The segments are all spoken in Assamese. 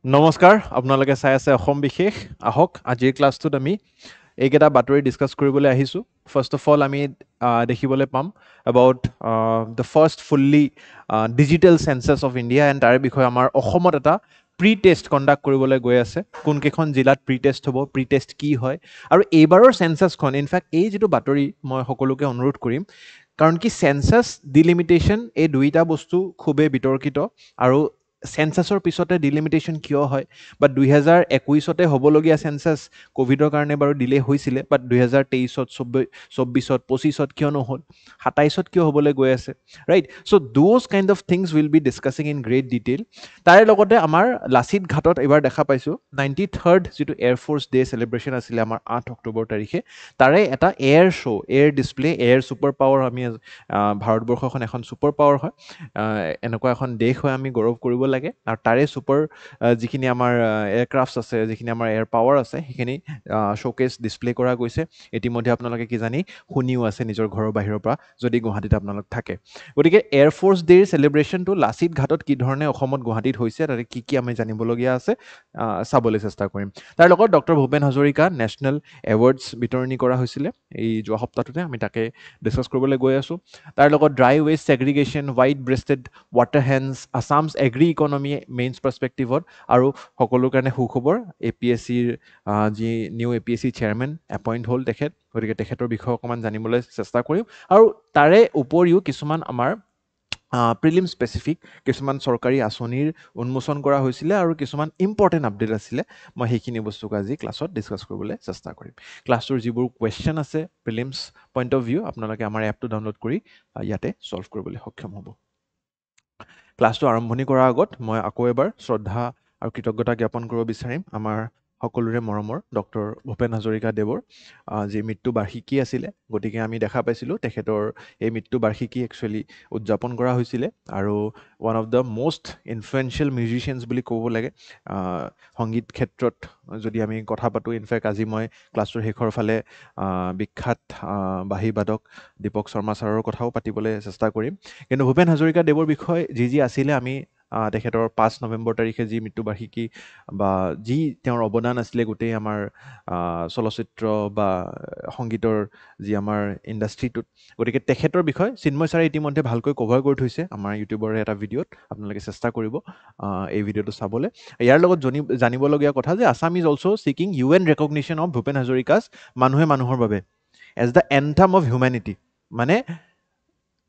নমস্কাৰ আপোনালোকে চাই আছে অসম বিশেষ আহক আজিৰ ক্লাছটোত আমি এইকেইটা বাতৰি ডিসকাস কৰিবলৈ আহিছো ফাৰ্স্ট অফ অল আমি দেখিবলৈ পাম about the first fully digital census of India and তাৰে বিষয়ে আমাৰ অসমত এটা প্ৰি টেষ্ট কণ্ডাক্ট কৰিবলৈ গৈ আছে কোন কেখন জিলাত প্ৰি টেষ্ট হ'ব প্ৰি টেষ্ট কি হয় আৰু এইবাৰৰ সেন্সাসখন ইনফ্যাক্ট এই যেটো বাতৰি মই সকলোকে অনুৰোধ কৰিম কাৰণ কি সেন্সাস ডিলিমিটেশন এই দুইটা বস্তু খুবে বিতৰ্কিত আৰু সেন্সাসৰ পিছতে ডিলিমিটেশন কিয় হয় বাট 2021তে হ'বলগীয়া সেন্সাস কোভিডৰ কাৰণে বাৰু ডিলে হৈছিলে বাট 2023ত 24ত 25ত কিয় নহল 27ত কিয় হ'বলৈ গৈ আছে right so those kind of things will be discussing in great detail তাৰে লগতে আমাৰ লাচিত ঘাটত এবাৰ দেখা পাইছো 93rd যেটো এয়াৰ ফোৰ্স ডে সেলিব্ৰেশন আছিল আমাৰ 8 অক্টোবৰ তাৰিখে তাৰে এটা air show air display air super power আমি ভাৰতবৰ্ষখন এখন সুপাৰ পাৱাৰ হয় এনেকুৱা এখন দেশ হয় আমি গৌৰৱ কৰিব লাগে আৰু তাৰে সুপাৰ যিখিনি আমাৰ এয়াৰক্ৰাফটস আছে যিখিনি আমাৰ এয়াৰ পাৱাৰ আছে সেইখিনি শোকেস ডিসপ্লে কৰা গৈছে ইতিমধ্যে আপোনালোকে কি জানি শুনিও আছে নিজৰ ঘৰৰ বাহিৰৰ পৰা যদি গুৱাহাটীত আপোনালোক থাকে গতিকে এয়াৰ ফোৰ্স ডে সেলিব্ৰেশনটো লাচিত ঘাটত কি ধৰণে অসমত গুৱাহাটীত হৈছে তাৰে কি আমি জানিবলগীয়া আছে চাবলৈ চেষ্টা কৰিম তাৰ লগত doctor Bhupen Hazarika national awards বিতৰণি কৰা হৈছিল এই যোৱা সপ্তাহটোতে আমি তাকে ডিসকাস কৰিবলৈ গৈ আছো তাৰ লগত dry waste segregation white breasted water hens Assam's agri economy mains পাৰ্সপেক্টিভত আৰু সকলোৰ কাৰণে সুখবৰ এপিএসসিৰ যি নিউ এপিএসসি চেয়াৰম্যান এপইণ্ট হ'ল তেখেত গতিকে তেখেতৰ বিষয়ে অকমান জানিবলৈ চেষ্টা কৰিম আৰু তাৰে উপৰিও কিছুমান আমাৰ প্ৰিলিম স্পেসিফিক কিছুমান সৰকাৰি আঁচনিৰ উন্মোচন কৰা হৈছিল আৰু কিছুমান ইম্পৰ্টেন্ট আপডেট আছিল মই সেইখিনি বস্তুক আজি ক্লাছত ডিসকাস কৰিবলৈ চেষ্টা কৰিম ক্লাছৰ যিবোৰ কোৱেশ্চন আছে প্ৰিলিমছ পইণ্ট অফ ভিউ আপোনালোকে আমাৰ এপটো ডাউনলোড কৰি ইয়াতে সলভ কৰিবলৈ সক্ষম হ'ব ক্লাছটো আৰম্ভণি কৰাৰ আগত মই আকৌ এবাৰ শ্ৰদ্ধা আৰু কৃতজ্ঞতা জ্ঞাপন কৰিব বিচাৰিম আমাৰ সকলোৰে মৰমৰ ডক্টৰ ভূপেন হাজৰিকা দেৱৰ যি মৃত্যু বাৰ্ষিকী আছিল গতিকে আমি দেখা পাইছিলো তেখেতৰ এই মৃত্যু বাৰ্ষিকী একচুয়ালি উদযাপন কৰা হৈছিল আৰু one of the most influential musicians বুলি ক'ব লাগে সংগীত ক্ষেত্ৰত যদি আমি কথা পাতো ইনফ্যাক্ট আজি মই ক্লাছৰ শেষৰ ফালে বিখ্যাত বাঁহী বাদক দীপক শৰ্মা ছাৰৰ কথাও পাতিবলৈ চেষ্টা কৰিম কিন্তু ভূপেন হাজৰিকা দেৱৰ বিষয়ে যি আছিল আমি তেখেতৰ 5 নৱেম্বৰ তাৰিখে যি মৃত্যু বাৰ্ষিকী বা যি তেওঁৰ অৱদান আছিল গোটেই আমাৰ চলচ্চিত্ৰ বা সংগীতৰ যি আমাৰ ইন্ডাষ্ট্ৰিটোত গতিকে তেখেতৰ বিষয় চিন্ময় ছাৰে ইতিমধ্যে ভালকৈ কভাৰ কৰি থৈছে আমাৰ ইউটিউবৰ এটা ভিডিঅ'ত আপোনালোকে চেষ্টা কৰিব এই ভিডিঅ'টো চাবলৈ ইয়াৰ লগত জানিবলগীয়া কথা যে Assam is also seeking UN recognition of Bhupen Hazarika's মানুহে মানুহৰ বাবে as the anthem of humanity মানে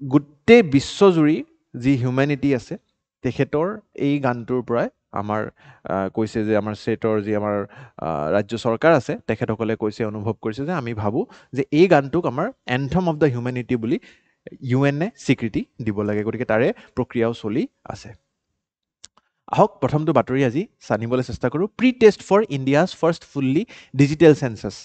গোটেই বিশ্বজুৰি যি হিউম্যানিটি আছে তেখেতৰ এই গানটোৰ পৰাই আমাৰ কৈছে যে আমাৰ ষ্টেটৰ যি আমাৰ ৰাজ্য চৰকাৰ আছে তেখেতসকলে কৈছে অনুভৱ কৰিছে যে আমি ভাবো যে এই গানটোক আমাৰ এন্থম অফ দ্য হিউম্যানিটি বুলি ইউএনএ স্বীকৃতি দিব লাগে গতিকে তাৰে প্ৰক্ৰিয়াও চলি আছে আহক প্ৰথমটো বাতৰি আজি জানিবলৈ চেষ্টা কৰো pre test for India's first fully digital census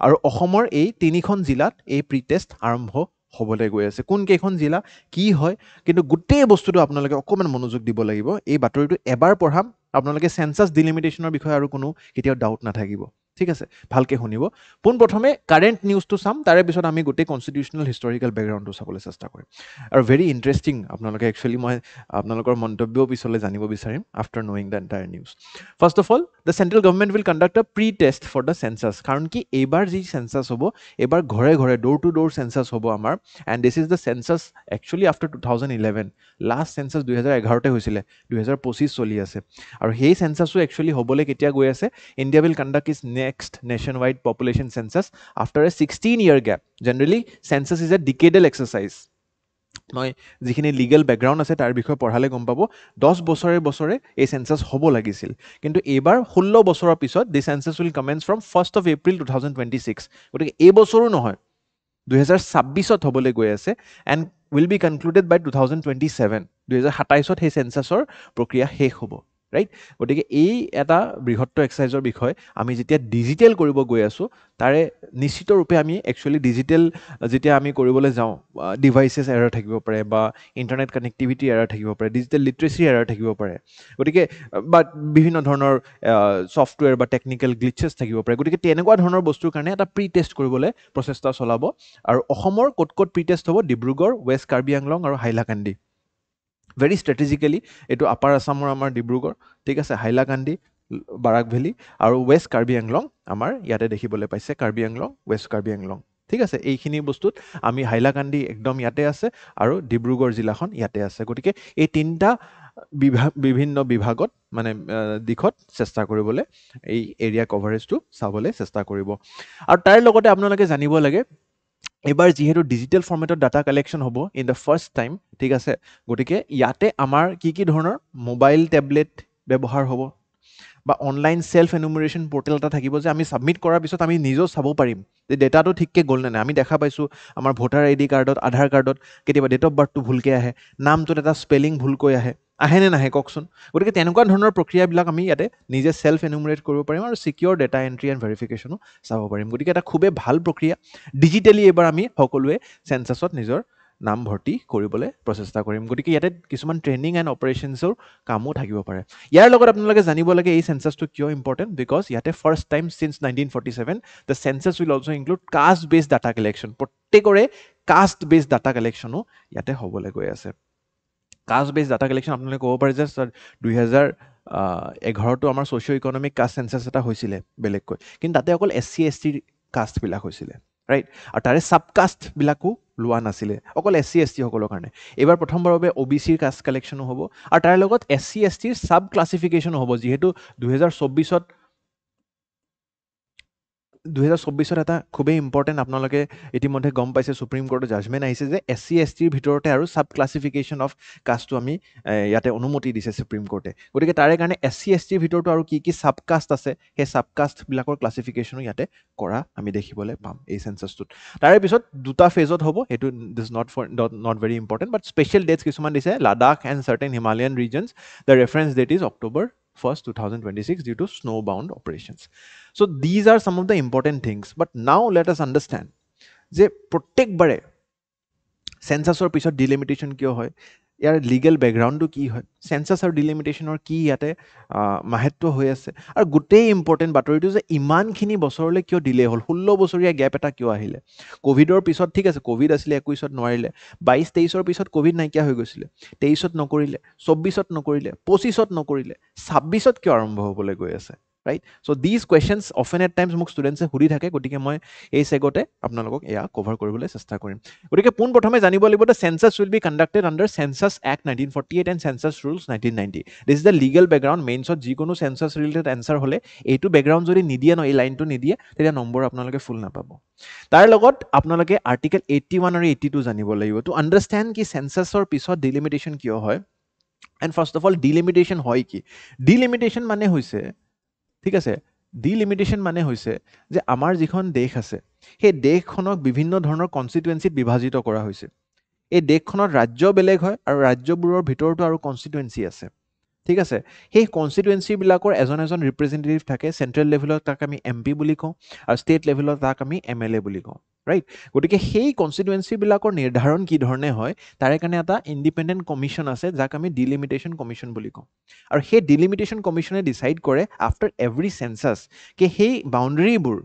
আৰু অসমৰ এই তিনিখন জিলাত এই প্ৰি টেষ্ট আৰম্ভ হ'বলৈ গৈ আছে কোন কেইখন জিলা কি হয় কিন্তু গোটেই বস্তুটো আপোনালোকে অকমান মনোযোগ দিব লাগিব এই বাতৰিটো এবাৰ পঢ়াম আপোনালোকে সেন্সাস ডিলিমিটেশনৰ বিষয়ে আৰু কোনো কেতিয়াও ডাউট নাথাকিব ঠিক আছে ভালকে শুনিব পোন প্ৰথমে কাৰেন্ট নিউজটো চাম তাৰে পিছত আমি গোটেই কনস্টিটিউশনাল হিষ্টৰিকেল ব্যাকগ্ৰাউণ্ডটো চাবলৈ চেষ্টা কৰিম আৰু ভেৰি ইন্টাৰেষ্টিং আপোনালোকে একচুয়ালি মই আপোনালোকৰ মন্তব্য পিছলৈ জানিব বিচাৰিম after knowing the entire news first of all the central government will conduct a pre test for the census কাৰণ কি এইবাৰ যি সেন্সাস হ'ব এবাৰ ঘৰে ঘৰে ডোৰ টু ডোৰ সেন্সাস হ'ব আমাৰ and this is the census actually after 2011 last census 2011 হৈছিলে 2025 চলি আছে আৰু সেই সেন্সাসও actually হ'বলৈ কেতিয়া গৈ আছে India will conduct its next nationwide population census after a 16-year gap generally census is a decadal exercise মই যিখিনি লিগ্যাল ব্যাকগ্ৰাউণ্ড আছে তাৰ বিষয়ে পঢ়ালে গম পাব 10 বছৰে এই সেন্সাস হ'ব লাগিছিল কিন্তু এবাৰ 16 বছৰৰ পিছত the census will commence from 1st of April 2026 গতিকে এই বছৰো নহয় 2026ত হ'বলৈ গৈ আছে and will be concluded by 2027 2027ত সেই সেন্সাসৰ প্ৰক্ৰিয়া শেষ হ'ব ৰাইট গতিকে এই এটা বৃহত্তৰ এক্সাৰসাইজৰ বিষয় আমি যেতিয়া ডিজিটেল কৰিব গৈ আছো তাৰে নিশ্চিত ৰূপে আমি একচুয়ালি ডিজিটেল যেতিয়া আমি কৰিবলৈ যাওঁ ডিভাইসেস এৰাৰ থাকিব পাৰে বা ইন্টাৰনেট কানেক্টিভিটি এৰাৰ থাকিব পাৰে ডিজিটেল লিটাৰেসি এৰাৰ থাকিব পাৰে গতিকে বা বিভিন্ন ধৰণৰ সফটওয়্যাৰ বা টেকনিক্যাল গ্লিচেস থাকিব পাৰে গতিকে তেনেকুৱা ধৰণৰ বস্তুৰ কাৰণে এটা প্ৰি টেষ্ট কৰিবলৈ প্ৰচেষ্টা চলাব আৰু অসমৰ ক'ত প্ৰি টেষ্ট হ'ব ডিব্ৰুগড় ৱেষ্ট কাৰ্বি আংলং আৰু হাইলাকান্দি very strategically এটো আপাৰ আসামৰ আমাৰ ডিব্ৰুগড় ঠিক আছে হাইলাকান্দি বাৰাক ভেলী আৰু ৱেষ্ট কাৰ্বি আংলং আমাৰ ইয়াতে দেখিবলৈ পাইছে, কাৰ্বি আংলং, ৱেষ্ট কাৰ্বি আংলং। ঠিক আছে, এইখিনি বস্তুত আমি হাইলাকান্দি একদম ইয়াতে আছে আৰু ডিব্ৰুগড় জিলাখন ইয়াতে আছে। গতিকে এই তিনিটা বিভিন্ন বিভাগত মানে দিশত চেষ্টা কৰিবলৈ এই এৰিয়া কভাৰেজটো চাবলৈ চেষ্টা কৰিব। আৰু তাৰ লগতে আপোনালোকে জানিব লাগে এইবাৰ যিহেতু ডিজিটেল ফৰ্মেটত ডাটা কালেকশ্যন হ'ব ইন দ্য ফাৰ্ষ্ট টাইম, ঠিক আছে, গতিকে ইয়াতে আমাৰ কি ধৰণৰ মোবাইল টেবলেট ব্যৱহাৰ হ'ব বা অনলাইন সেলফ এনুমাৰেশ্যন পৰ্টেল এটা থাকিব যে আমি ছাবমিট কৰাৰ পিছত আমি নিজেও চাব পাৰিম যে ডেটাটো ঠিককৈ গ'ল নে নাই। আমি দেখা পাইছোঁ আমাৰ ভোটাৰ ID কাৰ্ডত, আধাৰ কাৰ্ডত কেতিয়াবা ডেট অফ বাৰ্থটো ভুলকৈ আহে, নামটোত এটা স্পেলিং ভুলকৈ আহে নে নাহে কওকচোন। গতিকে তেনেকুৱা ধৰণৰ প্ৰক্ৰিয়াবিলাক আমি ইয়াতে নিজে সেলফ এনুমাৰেট কৰিব পাৰিম আৰু চিকিউৰ ডেটা এণ্ট্ৰি এণ্ড ভেৰিফিকেশ্যনো চাব পাৰিম। গতিকে এটা খুবেই ভাল প্ৰক্ৰিয়া। ডিজিটেলি এইবাৰ আমি সকলোৱে চেঞ্চাছত নিজৰ নাম ভৰ্তি কৰিবলৈ প্ৰচেষ্টা কৰিম। গতিকে ইয়াতে কিছুমান ট্ৰেইনিং এণ্ড অপাৰেশ্যনছৰ কামো থাকিব পাৰে। ইয়াৰ লগত আপোনালোকে জানিব লাগে এই চেঞ্চাছটো কিয় ইম্পৰ্টেণ্ট, বিকজ ইয়াতে first time signs 1947 the census will also' include caste based data collection. প্ৰত্যেকৰে কাষ্ট বেছড ডাটা কালেকশ্যনো ইয়াতে হ'বলৈ গৈ আছে। কাষ্ট বেছড ডাটা কালেকশ্যন আপোনালোকে ক'ব পাৰে যে 2011তো আমাৰ ছ'চিঅ' ইকনমিক কাষ্ট চেঞ্চাছ এটা হৈছিলে বেলেগকৈ, কিন্তু তাতে অকল SC ST কাষ্টবিলাক হৈছিলে, ৰাইট, আৰু তাৰে ছাবকাষ্টবিলাকো লোৱা নাছিলে, অকল SC ST সকলৰ কাৰণে। এইবাৰ প্ৰথমবাৰৰ বাবে OBCৰ কাষ্ট কালেকশ্যনো হ'ব আৰু তাৰ লগত SC STৰ ছাব ক্লাছিফিকেশ্যনো হ'ব, যিহেতু 2024 এটা খুবেই ইম্পৰ্টেণ্ট, আপোনালোকে ইতিমধ্যে গম পাইছে ছুপ্ৰিম কোৰ্টৰ জাজমেণ্ট আহিছে যে SC STৰ ভিতৰতে আৰু ছাব ক্লাছিফিকেশ্যন অফ কাষ্টটো আমি ইয়াতে অনুমতি দিছে ছুপ্ৰিম কোৰ্টে। গতিকে তাৰে কাৰণে SC STৰ ভিতৰতো আৰু কি ছাবকাষ্ট আছে, সেই ছাবকাষ্টবিলাকৰ ক্লাছিফিকেশ্যনো ইয়াতে কৰা আমি দেখিবলৈ পাম এই চেঞ্চাছটোত। তাৰে পিছত দুটা ফেজত হ'ব, সেইটো this not very important, but special dates কিছুমান দিছে, Ladakh and certain Himalayan regions, the reference date is October 1st, 2026 due to snowbound operations. So these are some of the important things. But now let us understand যে প্ৰত্যেকবাৰে চেঞ্চাছৰ পিছত ডিলিমিটেশ্যন কিয় হয়, ইয়াৰ লিগেল বেকগ্ৰাউণ্ডটো কি হয়, চেঞ্চাছ আৰু ডিলিমিটেশ্যনৰ কি ইয়াতে মাহাত্ম্য হৈ আছে, আৰু গোটেই ইম্পৰ্টেণ্ট বাতৰিটো যে ইমানখিনি বছৰলৈ কিয় ডিলে হ'ল, 16 বছৰীয়া গেপ এটা কিয় আহিলে। ক'ভিডৰ পিছত ঠিক আছে, ক'ভিড আছিলে 21ত নোৱাৰিলে, 22-23ৰ পিছত ক'ভিড নাইকিয়া হৈ গৈছিলে, 23ত নকৰিলে, 24ত নকৰিলে, 25ত নকৰিলে, 26ত কিয় আৰম্ভ হ'বলৈ গৈ আছে, right. So' these questions often at times মোক ষ্টুডেণ্টছে সুধি থাকে, গতিকে মই এই চেগতে আপোনালোকক এয়া কভাৰ কৰিবলৈ চেষ্টা কৰিম। গতিকে পোনপ্ৰথমে জানিব লাগিব যে census will be conducted under census act 1948 and census rules 1990। This is the legal background. মেইনছত যিকোনো চেঞ্চাছ ৰিলেটেড এনচাৰ হ'লে এইটো বেকগ্ৰাউণ্ড যদি নিদিয়ে ন, এই লাইনটো নিদিয়ে, তেতিয়া নম্বৰ আপোনালোকে ফুল নাপাব। তাৰ লগত আপোনালোকে আৰ্টিকেল 81 আৰু 82 জানিব লাগিব টু আণ্ডাৰষ্টেণ্ড কি চেঞ্চাছৰ পিছত ডিলিমিটেশ্যন কিয় হয়। And first of all delimitation হয় কি? ডিলিমিটেশ্যন মানে হৈছে, ঠিক আছে, ডিলিমিটেশ্যন মানে হৈছে যে আমাৰ যিখন দেশ আছে সেই দেশখনক বিভিন্ন ধৰণৰ কনষ্টিটুৱেঞ্চিত বিভাজিত কৰা হৈছে। এই দেশখনত ৰাজ্য বেলেগ হয় আৰু ৰাজ্যবোৰৰ ভিতৰতো আৰু কনষ্টিটুৱেঞ্চি আছে, ঠিক আছে। সেই কনষ্টিটুৱেঞ্চিবিলাকৰ এজন ৰিপ্ৰেজেণ্টেটিভ থাকে। চেণ্ট্ৰেল লেভেলত তাক আমি MP বুলি কওঁ আৰু ষ্টেট লেভেলত তাক আমি MLA বুলি কওঁ, ৰাইট। গতিকে সেই কনষ্টিটুৱেঞ্চিবিলাকৰ নিৰ্ধাৰণ কি ধৰণে হয় তাৰে কাৰণে এটা ইণ্ডিপেণ্ডেণ্ট কমিশ্যন আছে, যাক আমি ডিলিমিটেশ্যন কমিশ্যন বুলি কওঁ। আৰু সেই ডিলিমিটেশ্যন কমিশ্যনে ডিচাইড কৰে আফটাৰ এভৰি চেঞ্চাছ কি সেই বাউণ্ডেৰীবোৰ,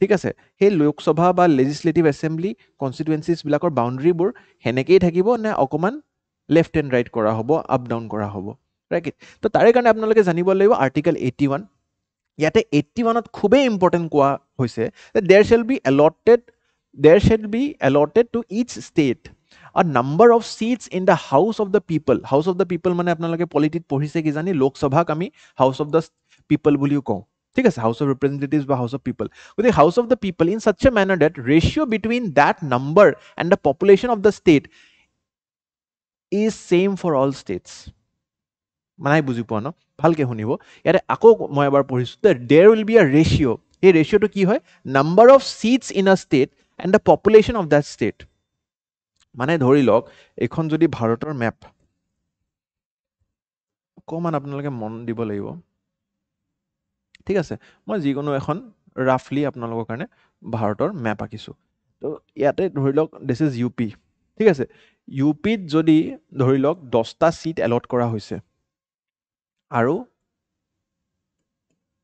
ঠিক আছে, সেই লোকসভা বা লেজিছলেটিভ এছেম্বলি কনষ্টিটুৱেঞ্চিছবিলাকৰ বাউণ্ডেৰীবোৰ সেনেকেই থাকিব নে অকণমান লেফ্ট এণ্ড ৰাইট কৰা হ'ব, আপ ডাউন কৰা হ'ব, ৰাইট। তো তাৰে কাৰণে আপোনালোকে জানিব লাগিব আৰ্টিকেল 81। ইয়াতে 81ত খুবেই ইম্পৰ্টেণ্ট কোৱা হৈছে যে there shall be allotted to each state a number of seats in the House of the People. House of the People মানে আপোনালোকে পলিটিত পঢ়িছে কি জানি, লোকসভাক আমি House of the People বুলিও কওঁ, ঠিক আছে, House of Representatives বা House of People. গতিকে House of the People in such a manner that ratio between that number and the population of the state is same for all states. মানে বুজি পোৱা ন, ভালকে শুনিব। ইয়াতে আকৌ মই এবাৰ পঢ়িছোঁ, there will be a ratio. এই ৰেচিঅ'টো কি হয়? number of seats in a state and the population of that state. মানে ধৰি লওক এইখন যদি ভাৰতৰ মেপ, অকণমান আপোনালোকে মন দিব লাগিব, ঠিক আছে। মই যিকোনো এখন ৰাফলি আপোনালোকৰ কাৰণে ভাৰতৰ মেপ আঁকিছোঁ। তো ইয়াতে ধৰি লওক দিছ ইজ UP, ঠিক আছে। UPত যদি ধৰি লওক 10টা ছিট এলট কৰা হৈছে আৰু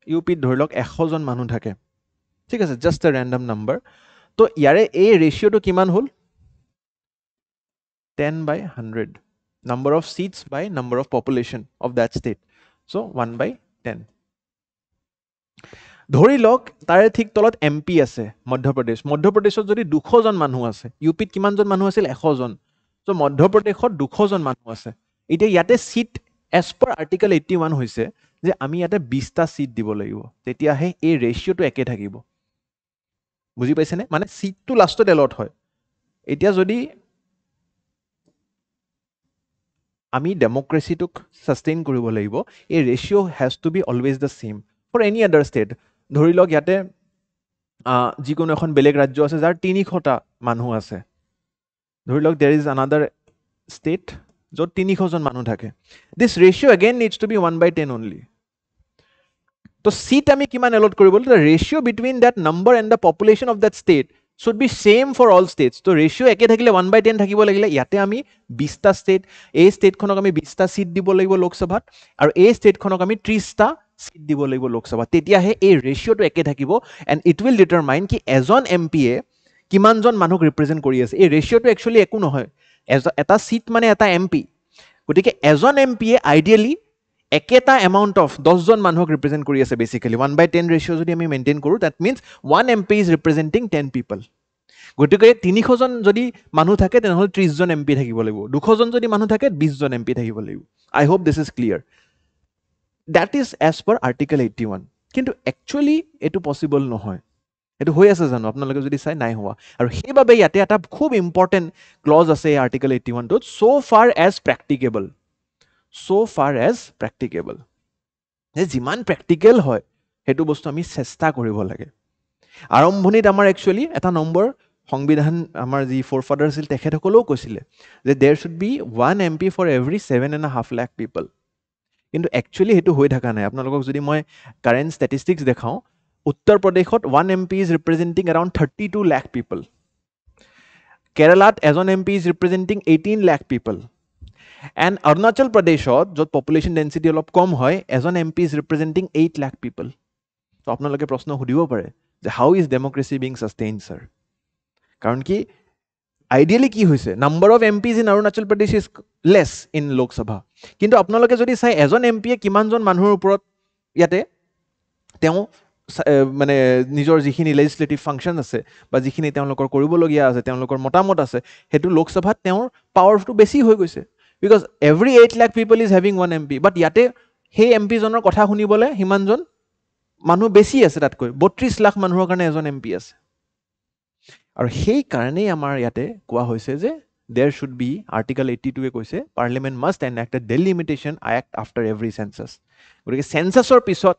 UPত ধৰি লওক 100জন মানুহ থাকে, ঠিক আছে, জাষ্ট এ ৰেণ্ডম নাম্বাৰ। তো ইয়াৰে এই ৰেচিঅ'টো কিমান হ'ল? 10/100, number of seats by number of population of that state. So 1/10. ধৰি লওক তাৰে ঠিক তলত MP আছে মধ্যপ্ৰদেশত যদি 200 জন মানুহ আছে ইউপিত কিমানজন মানুহ আছিল 100 জন তো মধ্যপ্ৰদেশত 200 জন মানুহ আছে এতিয়া ইয়াতে সিট এজ পাৰ আৰ্টিকল 81 হৈছে যে আমি ইয়াতে 20টা সিট দিব লাগিব তেতিয়াহে এই ৰেশিওটো একে থাকিব বুজি পাইছেনে মানে সিটটো লাষ্টত এলট হয় এতিয়া যদি আমি ডেমক্ৰেসিটোক সাস্টেইন কৰিব লাগিব এই ratio has to be always the same for any other state ধৰি লওক ইয়াতে যিকোনো এখন বেলেগ ৰাজ্য আছে যাৰ 300টা মানুহ আছে ধৰি লওক দেয়াৰ ইজ আনাদাৰ ষ্টেট য'ত 300 জন মানুহ থাকে this ratio again needs to be 1/10 only তো সিট আমি কিমান এলট কৰিব the ratio between that number and the population of that state should be same for all states তো ৰেশিও একে থাকিলে 1/10 থাকিব লাগিলে ইয়াতে আমি 20টা ষ্টেট এই ষ্টেটখনক আমি 20টা সিট দিব লাগিব লোকসভাত আৰু এই ষ্টেটখনক আমি 30টা সিট দিব লাগিব লোকসভাত তেতিয়াহে এই ৰেশিওটো একে থাকিব এণ্ড ইট উইল ডিটাৰমাইন কি এজন এমপিয়ে কিমানজন মানুহক ৰিপ্ৰেজেণ্ট কৰি আছে এই ৰেশিওটো একচুৱেলি একো নহয় এটা সিট মানে এটা এমপি গতিকে এজন এমপিয়ে আইডিয়েলি একেটা এমাউণ্ট অফ 10 জন মানুহক ৰিপ্ৰেজেণ্ট কৰি আছে বেসিক্যালি 1/10 ৰেশিও যদি আমি মেইনটেইন কৰোঁ দ্যাট মিন্স 1 MP ইজ ৰিপ্ৰেজেণ্টিং 10 পিপল গতিকে 300 জন যদি মানুহ থাকে তেনেহ'লে 30 জন এমপি থাকিব লাগিব 200 জন যদি মানুহ থাকে 20 জন এমপি থাকিব লাগিব I hope this is clear that is as per article 81 কিন্তু একচুৱেলি এটো পসিবল নহয় এটো হৈ আছে জানো আপোনালোকে যদি চাই নাই হোৱা আৰু সেইবাবে ইয়াতে এটা খুব ইম্পৰ্টেন্ট ক্লজ আছে এই আৰ্টিকল 81 টোত সো ফাৰ এজ প্ৰেক্টিকেবল যে যিমান প্ৰেক্টিকেল হয় হেতু বস্তু আমি চেষ্টা কৰিব লাগে আৰম্ভণিত আমাৰ একচুৱেলি এটা নম্বৰ সংবিধান আমাৰ যি ফৰফাদাৰ আছিল তেখেতসকলেও কৈছিলে যে there should be 1 MP for every 7.5 lakh people কিন্তু একচুৱেলি হেতু হৈ থকা নাই আপোনালোকক যদি মই কাৰেণ্ট ষ্টেটিষ্টিক্স দেখাওঁ উত্তৰ প্ৰদেশত 1 MP is representing around 32 lakh people কেৰালাত এজন MP is representing 18 lakh people and Arunachal প্ৰদেশত য'ত পপুলেশ্যন ডেঞ্চিটি অলপ কম হয় এজন MP is representing 8 lakh people তো আপোনালোকে প্ৰশ্ন সুধিব পাৰে যে how is democracy being sustained sir কাৰণ কি আইডিয়ালি কি হৈছে number of MPs in Arunachal Pradesh is less in Lok Sabha কিন্তু আপোনালোকে যদি চাই এজন এমপিয়ে কিমানজন মানুহৰ ওপৰত ইয়াতে তেওঁ মানে নিজৰ যিখিনি লেজিসলেটিভ ফাংচন আছে বা যিখিনি তেওঁলোকৰ কৰিবলগীয়া আছে তেওঁলোকৰ মতামত আছে হেতু লোকসভাত তেওঁৰ পাৱাৰটো বেছি হৈ গৈছে because every 8 lakh people is having 1 MP বাট ইয়াতে সেই এমপি জনৰ কথা শুনিবলৈ হিমানজন মানুহ বেছি আছে তাতকৈ 32 লাখ মানুহৰ কাৰণে এজন MP আছে আৰু সেই কাৰণেই আমাৰ ইয়াতে কোৱা হৈছে যে there should be article 82 কৈছে parliament must enact a delimitation act after every census গতিকে সেন্সাসৰ পিছত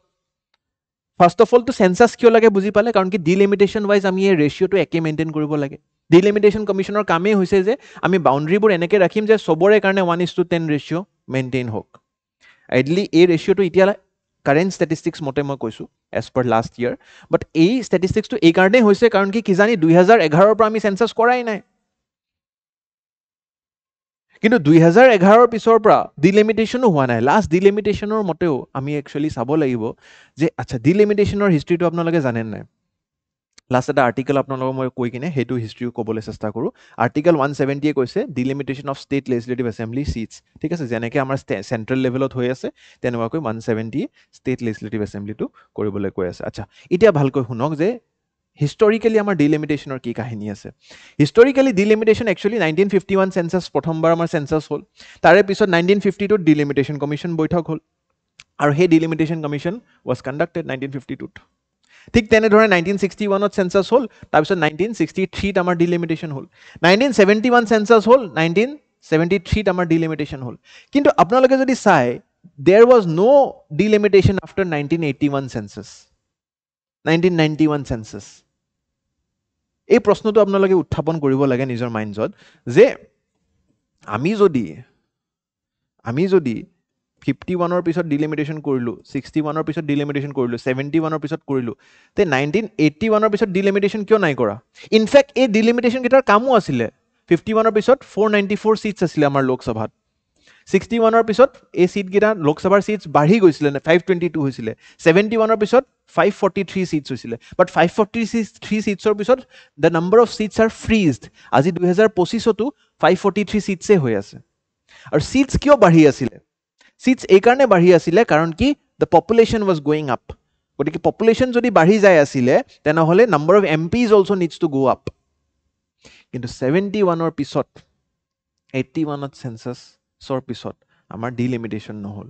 ফাৰ্স্ট অফ অল তো সেন্সাস কিয় লাগে বুজি পালে কাৰণ কি ডিলিমিটেশন ওয়াইজ আমি এই ৰেশিওটো একে মেইনটেইন কৰিব লাগে ডিলিমিটেশন কমিশনৰ কামেই হৈছে যে আমি বাউন্ডাৰীবোৰ এনেকৈ ৰাখিম যে সবৰে কাৰণে 1:10 ৰেশিও মেইনটেইন হোক আইডিয়ালি এই ৰেশিওটো এতিয়া কাৰেণ্ট ষ্টেটিষ্টিক্স মতে মই কৈছো এজ পাৰ লাষ্ট ইয়াৰ বাট এই ষ্টেটিষ্টিক্সটো এই কাৰণেই হৈছে কাৰণ কি জানি 2011 পৰা আমি সেন্সাস কৰাই নাই কিন্তু 2011 পিছৰ পৰা ডিলিমিটেশনো হোৱা নাই লাষ্ট ডিলিমিটেশনৰ মতেও আমি একচুৱেলি চাব লাগিব যে আচ্ছা ডিলিমিটেশনৰ হিষ্ট্ৰীটো আপোনালোকে জানে নাই লাষ্ট এটা আৰ্টিকেল আপোনালোকক মই কৈ কিনে হেতু হিষ্ট্ৰীও ক'বলৈ চেষ্টা কৰোঁ আৰ্টিকেল 170 কৈছে delimitation of state legislative assembly seats ঠিক আছে যেনেকৈ আমাৰ চেণ্ট্ৰেল লেভেলত হৈ আছে তেনেকুৱাকৈ 170 ষ্টেট লেজিসলেটিভ এছেম্বলিটো কৰিবলৈ কৈ আছে আচ্ছা এতিয়া ভালকৈ শুনক যে হিষ্টৰিকেলি আমাৰ ডিলিমিটেশনৰ কি কাহিনী আছে হিষ্টৰিকেলি ডিলিমিটেশন একচুৱেলি 1951 সেন্সাস প্ৰথমবাৰ আমাৰ সেন্সাস হ'ল তাৰে পিছত 1952 ডিলিমিটেশন কমিশন বৈঠক হ'ল আৰু সেই ডিলিমিটেশন কমিশন ওয়াজ কণ্ডাক্টেড 1952 ঠিক তেনেধৰণে 1961ত সেন্সাস হ'ল তাৰপিছত 1963ত আমাৰ ডিলিমিটেশন হ'ল 1971 সেন্সাস হ'ল 1973ত আমাৰ ডিলিমিটেশন হ'ল কিন্তু আপোনালোকে যদি চাই there was no delimitation after 1981 census 1991 census এই প্ৰশ্নটো আপোনালোকে উত্থাপন কৰিব লাগে নিজৰ মাইণ্ডত যে আমি যদি 51 পিছত ডিলিমিটেশন কৰিলো 61 পিছত ডিলিমিটেশন কৰিলো 71 পিছত কৰিলো তে 1981 পিছত ডিলিমিটেশন কিয় নাই কৰা ইনফ্যাক্ট এই ডিলিমিটেশন কিটাৰ কামো আছিলে 51 পিছত 494 সিটস আছিলে আমাৰ লোকসভাত 61 পিছত এই সিট গিটা লোকসভাৰ সিটস বাঢ়ি গৈছিল 522 হৈছিল 71 পিছত 543 সিটস হৈছিল বাট 543 সিটসৰ পিছত the number of seats are freezed আজি 2025 তো 543 সিটসে হৈ আছে আৰু সিটস কিয় বাঢ়ি আছিল সিটস এই কাৰণে বাঢ়ি আছিল কাৰণ কি the population was going up গতিকে পপুলেশ্যন যদি বাঢ়ি যায় আছিলে তেনেহ'লে number of MPs also' needs to go' up কিন্তু 71ৰ পিছত 81ত চেঞ্চাছৰ পিছত আমাৰ ডিলিমিটেশ্যন নহ'ল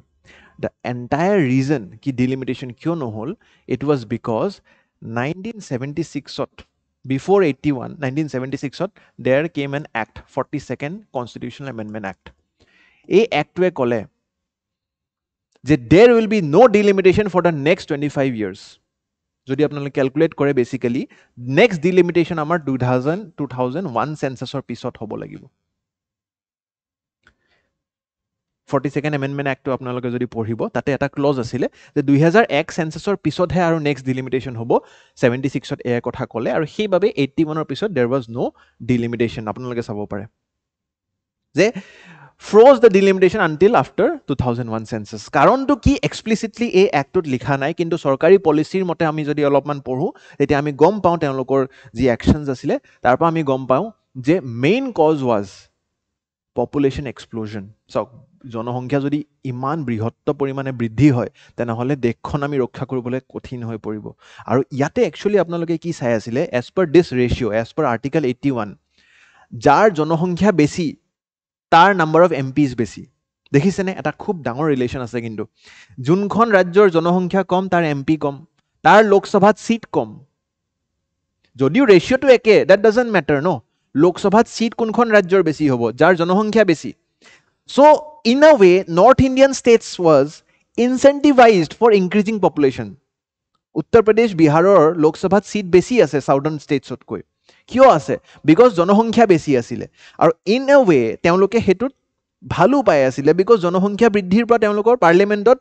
the entire reason ki delimitation kyo no hol it was because 1976 before 81 1976 there came an act 42nd constitutional amendment act a act we kole je there will be no delimitation for the next 25 years jodi apnale calculate kore basically next delimitation amar 2001 census or pisot hobo lagibo 42nd Amendment Act to আপোনালোকে যদি পঢ়িব তাতে এটা ক্লজ আছিলে যে 2001 সেন্সাছৰ পিছতহে আৰু নেক্সট ডিলিমিটেশ্যন হ'ব 76ত এয়া কথা ক'লে আৰু সেইবাবে 81ৰ পিছত দেয়াৰ ৱাজ নো ডিলিমিটেশ্যন আপোনালোকে চাব পাৰে যে froze the delimitation until after 2001 census কাৰণটো কি এক্সপ্লিসিটলি এই এক্টত লিখা নাই কিন্তু চৰকাৰী পলিচিৰ মতে আমি যদি অলপমান পঢ়ো তেতিয়া আমি গম পাওঁ তেওঁলোকৰ যি একচনছ আছিলে তাৰ পৰা আমি গম পাওঁ যে main cause was population explosion চাওক জনসংখ্যা যদি ইমান বৃহত্ত পৰিমাণে বৃদ্ধি হয় তেনেহ'লে দেশখন আমি ৰক্ষা কৰিবলৈ কঠিন হৈ পৰিব আৰু ইয়াতে একচুৱেলি আপোনালোকে কি চাই আছিলে এজ পাৰ দিছ ৰেচিঅ' এজ পাৰ আৰ্টিকল 81 যাৰ জনসংখ্যা বেছি তাৰ নাম্বাৰ অফ MPs বেছি দেখিছেনে এটা খুব ডাঙৰ ৰিলেশ্যন আছে কিন্তু যোনখন ৰাজ্যৰ জনসংখ্যা কম তাৰ MP কম তাৰ লোকসভাত সিট কম যদিও ৰেচিঅ'টো একে দ্যাট ডাজন্ট মেটাৰ ন লোকসভাত সিট কোনখন ৰাজ্যৰ বেছি হ'ব যাৰ জনসংখ্যা বেছি so in a way North Indian states was incentivized for increasing population Uttar Pradesh Biharer Lok Sabha seat besi ase southern states otkoi kyo ase because জনসংখ্যা বেছি asile aru in a way teoloke hetut bhalu pai asile because জনসংখ্যা বৃদ্ধিৰ পৰা তেওঁলোকৰ পাৰ্লিমেন্টত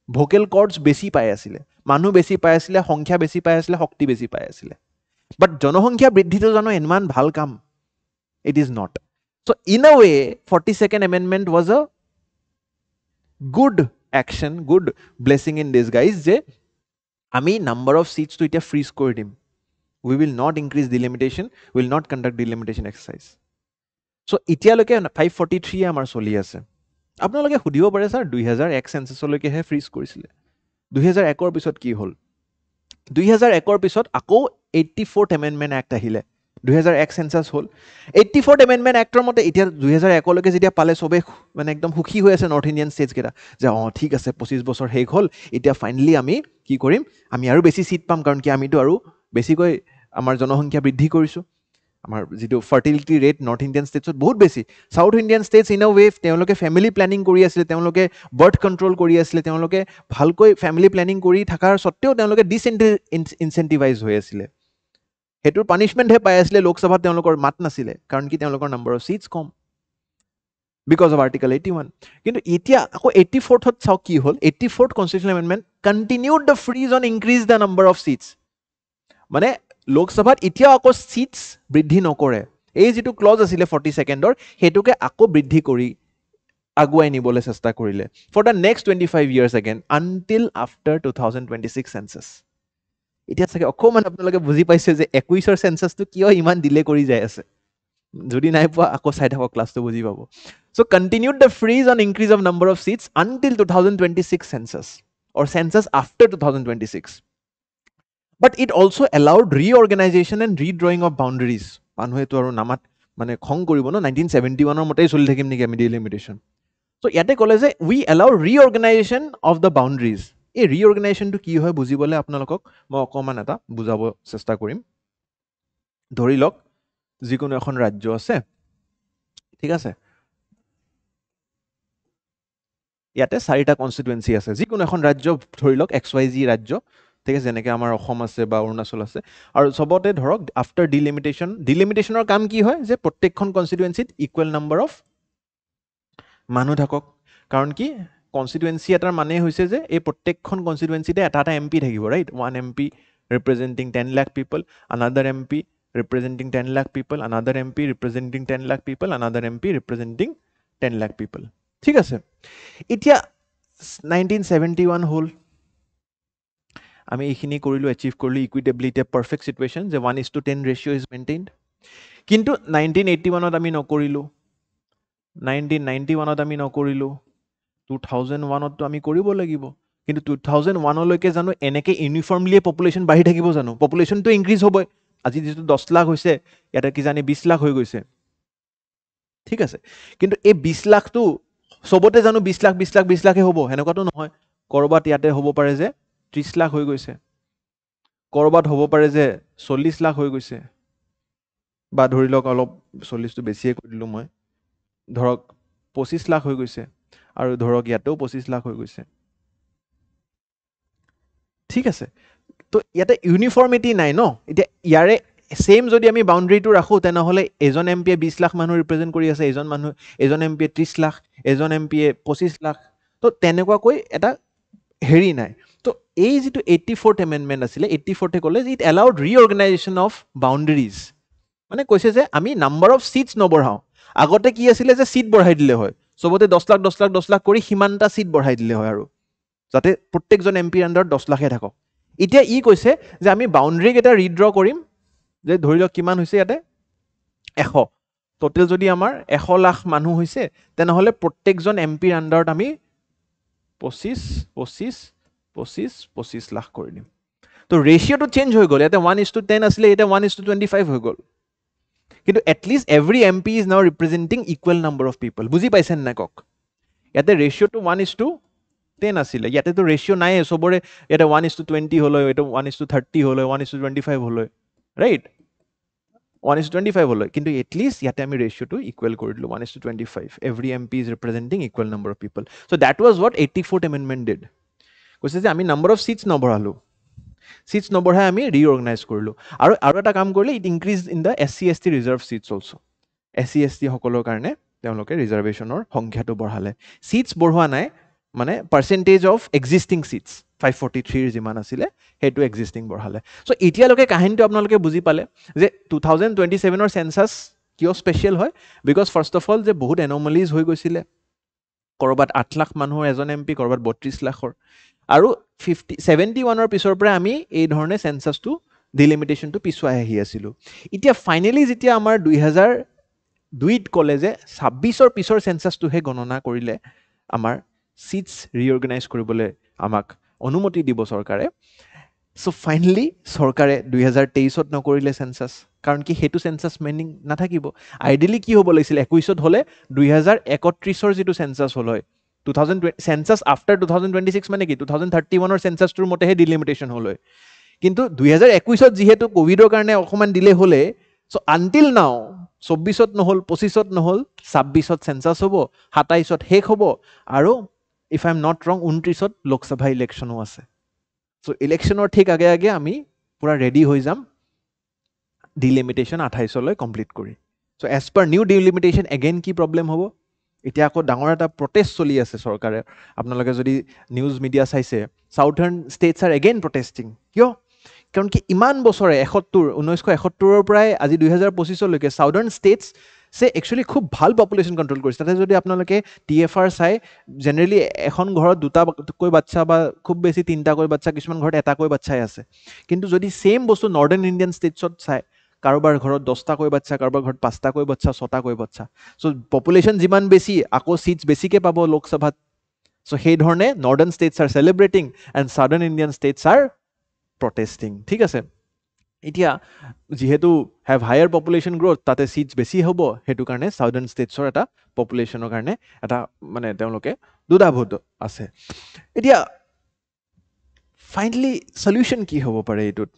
ভোকেল কৰ্ডস বেছি পাই asile মানুহ বেছি পাই asile সংখ্যা বেছি পাই asile শক্তি বেছি পাই asile but জনসংখ্যা বৃদ্ধিটো জানো ইমান ভাল কাম it is not so in a way 42nd amendment was a good action good blessing in disguise je ami number of seats to eta freeze kori dim we will not increase delimitation we will not conduct delimitation exercise so etia loke 543 amar soli ase apnaloke hudibo pare sir 2001 census loke he freeze korisile 2001 or pisot ki hol 2001 or pisot ako 84th amendment act ahile 2001 census hall 84th amendment actor মতে এতিয়া 2001 লৈকে যেতিয়া পালে সবে মানে একদম সুখী হৈ আছে নৰ্থ ইণ্ডিয়ান ষ্টেটছ কেটা যে ঠিক আছে 25 বছৰ শেষ হল এতিয়া ফাইনালি আমি কি কৰিম আমি আৰু বেছি সিট পাম কাৰণ কি আমিতো আৰু বেছিকৈ আমাৰ জনসংখ্যা বৃদ্ধি কৰিছো আমাৰ যেটো ফাৰ্টিলিটি ৰেট নৰ্থ ইণ্ডিয়ান ষ্টেটছত বহুত বেছি south Indian states in a ৱে তেওঁলোকে ফ্যামিলি প্ল্যানিং কৰি আছিল তেওঁলোকে বাৰ্থ কন্ট্ৰোল কৰি আছিল তেওঁলোকে ভালকৈ ফ্যামিলি প্ল্যানিং কৰি থাকাৰ সত্ত্বেও তেওঁলোকে ডিসইনসেন্টিভাইজ হৈ আছিল হেতুৰ পানিশমেন্ট হে পাই আছিল লোকসভাত তেওঁলোকৰ মাত নাছিলে কাৰণ কি তেওঁলোকৰ নাম্বাৰ অফ সিটস কম because of article 81 কিন্তু এতিয়া আকৌ 84th চাও কি হল 84th constitutional amendment continued the freeze on increase the number of seats মানে লোকসভাত এতিয়া আকৌ সিটস বৃদ্ধি নকৰে এই যেটো ক্লজ আছিল 42nd ৰ হেতুকে আকৌ বৃদ্ধি কৰি আগুৱাই নিবলৈ চেষ্টা কৰিলে for the next 25 years again until after 2026 census এতিয়া চাগে অকমান আপোনালোকে বুজি পাইছে যে 21ৰ সেন্সাসটো কিয় ইমান ডিলে কৰি যায় আছে যদি নাই পোৱা আকৌ চাই থাকক ক্লাছটো বুজি পাব so continued the freeze on increase of number of seats until 2026 census or census after 2026 but it also allowed reorganization and redrawing of boundaries মানুহে তো আৰু নামাত মানে খং কৰিব ন 1971 ৰ মতেই চলি থাকিম নেকি আমি delimitation so ইয়াতে ক'লে যে we allow reorganization of the boundaries এই ৰিঅৰ্গানাইজেশনটো কি হয় বুজিবলৈ আপোনালোকক মই অকমান এটা বুজাব চেষ্টা কৰিম ধৰি লওক যিকোনো এখন ৰাজ্য আছে ঠিক আছে ইয়াতে চাৰিটা কনস্টিটুৱেন্সি আছে যিকোনো এখন ৰাজ্য ধৰি লওক XYZ ৰাজ্য ঠিক আছে যেনেকৈ আমাৰ অসম আছে বা অৰুণাচল আছে আৰু সবতে ধৰক আফটাৰ ডিলিমিটেশ্যনৰ কাম কি হয় যে প্ৰত্যেকখন কনস্টিটুৱেন্সিত ইকুৱেল নাম্বাৰ অফ মানুহ থাকক কাৰণ কি constituency এটাৰ মানে হৈছে যে এই প্ৰত্যেকখন কনস্টিটুৱেন্সিতে এটা এটা MP থাকিব right one MP representing 10 lakh people another MP representing 10 lakh people another MP representing 10 lakh people another MP representing 10 lakh people ঠিক আছে এতিয়া 1971 হল আমি এইখিনি কৰিলো অ্যাচিভ কৰিলো ইকুইটেবিলিটি পাৰফেক্ট সিচুৱেশন যে 1:10 ৰেশিও ইজ মেইনটেইনড কিন্তু 1981 ত আমি নকৰিলো 1991 ত আমি নকৰিলো 2001 তো আমি কৰিব লাগিব কিন্তু 2001 লৈকে জানো এনেকে ইউনিফৰ্মলি পপুলেশ্যন বাঢ়ি থাকিব জানো পপুলেশ্যনটো ইনক্ৰিজ হ'বই আজি যেটো 10 লাখ হৈছে ইয়াতে কি জানি 20 লাখ হৈ গৈছে ঠিক আছে কিন্তু এই 20 লাখটো সবতে জানো 20 লাখ 20 লাখ 20 লাখে হ'ব হেনেকুৱাটো নহয় কৰবাত ইয়াতে হ'ব পাৰে যে 30 লাখ হৈ গৈছে কৰবাত হ'ব পাৰে যে 40 লাখ হৈ গৈছে বা ধৰি লওক অলপ 40 টো বেছিয়ে কৰি দিলো মই ধৰক 25 লাখ হৈ গৈছে আৰু ধৰক ইয়াতেও 25 লাখ হৈ গৈছে ঠিক আছে তো ইয়াতে ইউনিফৰ্মিটি নাই ন এতিয়া ইয়াৰে সেম যদি আমি বাউন্ডাৰীটো ৰাখো তেনেহলে এজন এমপিয়ে 20 লাখ মানুহ ৰিপ্ৰেজেন্ট কৰি আছে এজন এমপিয়ে 30 লাখ এজন এমপিয়ে 25 লাখ তো তেনেকুৱাকৈ এটা হেৰি নাই তো এই যেটো 84th এমেন্ডমেন্ট আছিলে 84th কলে ইট এলাউড ৰিঅৰ্গানাইজেচন অফ বাউন্ডাৰীজ মানে কৈছে যে আমি নাম্বাৰ অফ সিটস নবঢ়াও আগতে কি আছিলে যে সিট বঢ়াই দিলে হয় সবতে 10 লাখ 10 লাখ 10 লাখ কৰি হিমানটা সিট বঢ়াই দিলে হয় আৰু যাতে প্ৰত্যেকজন এমপিৰ আন্ডাৰত 10 লাখে থাকক এতিয়া ই কৈছে যে আমি বাউন্ডাৰী কেটা ৰিড্ৰ কৰিম যে ধৰি লওক কিমান হৈছে ইয়াতে 100 টোটাল যদি আমাৰ 100 লাখ মানুহ হৈছে তেনেহলে প্ৰত্যেকজন এমপিৰ আন্ডাৰত আমি 25 25 25 25 লাখ কৰি দিম তো ৰেশিওটো চেঞ্জ হৈ গ'ল ইয়াতে 1:10 আছিলে এটা 1:25 হৈ গ'ল কিন্তু at least every MP is now representing equal number of people বুজি পাইছেন না কক ইয়াতে ৰেশিওটো 1:10 আছিলে ইয়াতে তো ৰেশিও নাই সবৰে এটা 1:20 হলো এটা 1:30 হলো 1:25 হলো ৰাইট 1:25 হলো কিন্তু at least ইয়াতে আমি ৰেশিওটো ইকুৱেল কৰি দিলো 1:25 every MP is representing equal number of people so that was what 84th amendment did কৈছে যে আমি নাম্বাৰ অফ সিটস নবঢ়ালো সিটস নবঢ়াই আমি ৰিঅৰ্গানাইজ কৰিলো আৰু এটা কাম কৰিলে it increase in the SC ST reserve seats also SC ST সকলৰ কাৰণে তেওঁলোকে ৰিজাৰ্ভেশনৰ সংখ্যাটো বঢ়ালে সিটস বঢ়োৱা নাই মানে পাৰ্সেন্টেজ অফ এক্সিস্টিং সিটস 543 যিমান আছিলে হেতু এক্সিস্টিং বঢ়ালে সো এতিয়ালৈকে কাহিনীটো আপোনালোকে বুজি পালে যে 2027 ৰ সেন্সাস কিয় স্পেশাল হয় বিকজ ফাৰ্স্ট অফ অল যে বহুত এনমালিজ হৈ গৈছিলে কৰবাত 8 লাখ মানুহৰ এজন এমপি কৰবাত 32 লাখৰ আৰু 71 পিছৰ পৰা আমি এই ধৰণে সেন্সাসটো ডিলিমিটেশনটো পিছুৱাই আহি আছিল এতিয়া ফাইনালি যেতিয়া আমাৰ 2002 কলে যে 26 ৰ পিছৰ সেন্সাসটোহে গণনা কৰিলে আমাৰ সিটস ৰিঅৰ্গানাইজ কৰিবলৈ আমাক অনুমতি দিব চৰকাৰে সো ফাইনালি চৰকাৰে 2023ত নকৰিলে সেন্সাস কাৰণ কি হেতু সেন্সাস মিনিং নাথাকিব আইডিয়ালি কি হ'ব লাগিছিল 21ত হলে 2031ৰ যেটো সেন্সাস হল হয় 2020 সেন্সাস আফটাৰ 2026 মানে কি 2031ৰ সেন্সাসটোৰ মতেহে ডিলিমিটেশন হল হয় কিন্তু 2021ত যেহেতু কোভিডৰ কাৰণে অকমান দিলে হলে সো আনটিল নাও 24ত নহল 25ত নহল 26ত সেন্সাস হ'ব 27ত শেষ হ'ব আৰু if I am not wrong 29ত Lok Sabha ইলেকশনও আছে সো ইলেকশনৰ ঠিক আগে আগে আমি পুৰা ৰেডি হৈ যাম ডিলিমিটেশন 28 লৈ কমপ্লিট কৰি so as per new delimitation again কি প্ৰবলেম হ'ব এতিয়া আকৌ ডাঙৰ এটা প্ৰটেষ্ট চলি আছে চৰকাৰে আপোনালোকে যদি নিউজ মিডিয়া চাইছে সাউথাৰ্ণ ষ্টেটস আৰ এগেইন প্ৰটেষ্টিং কিয় কাৰণ কি ইমান বছৰে 1971 ৰ পৰাই আজি 2025 লৈকে সাউথাৰ্ণ ষ্টেটস সে একচুয়ালি খুব ভাল পপুলেশন কন্ট্ৰোল কৰিছে তাতে যদি আপোনালোকে TFR চাই জেনাৰেলি এখন ঘৰত দুটা কৈ বাচ্চা বা খুব বেছি তিনটা কৈ বাচ্চা কিছুমান ঘৰত এটা কৈ বাচ্চাই আছে কিন্তু যদি সেম বস্তু নৰ্দাৰ্ণ ইণ্ডিয়ান ষ্টেটছত চাই কাৰোবাৰ ঘৰত 10টা কৈ বাচ্চা কাৰোবাৰ ঘৰত 5টা কৈ বাচ্চা 6টা কৈ বাচ্চা সো পপুলেশন যিমান বেছি আকৌ সিটস বেছিকে পাব লোকসভাত সো সেই ধৰণে northern states are celebrating and southern Indian states are protesting ঠিক আছে এতিয়া যেহেতু হ্যাভ হায়াৰ পপুলেশন গ্ৰোথ তাতে সিটস বেছি হ'ব হেতু কাৰণে সাউদাৰ্ণ ষ্টেটছৰ এটা পপুলেশনৰ কাৰণে এটা মানে তেওঁলোকে দুদাভূত আছে এতিয়া ফাইনালি সলিউশন কি হ'ব পাৰে এটোত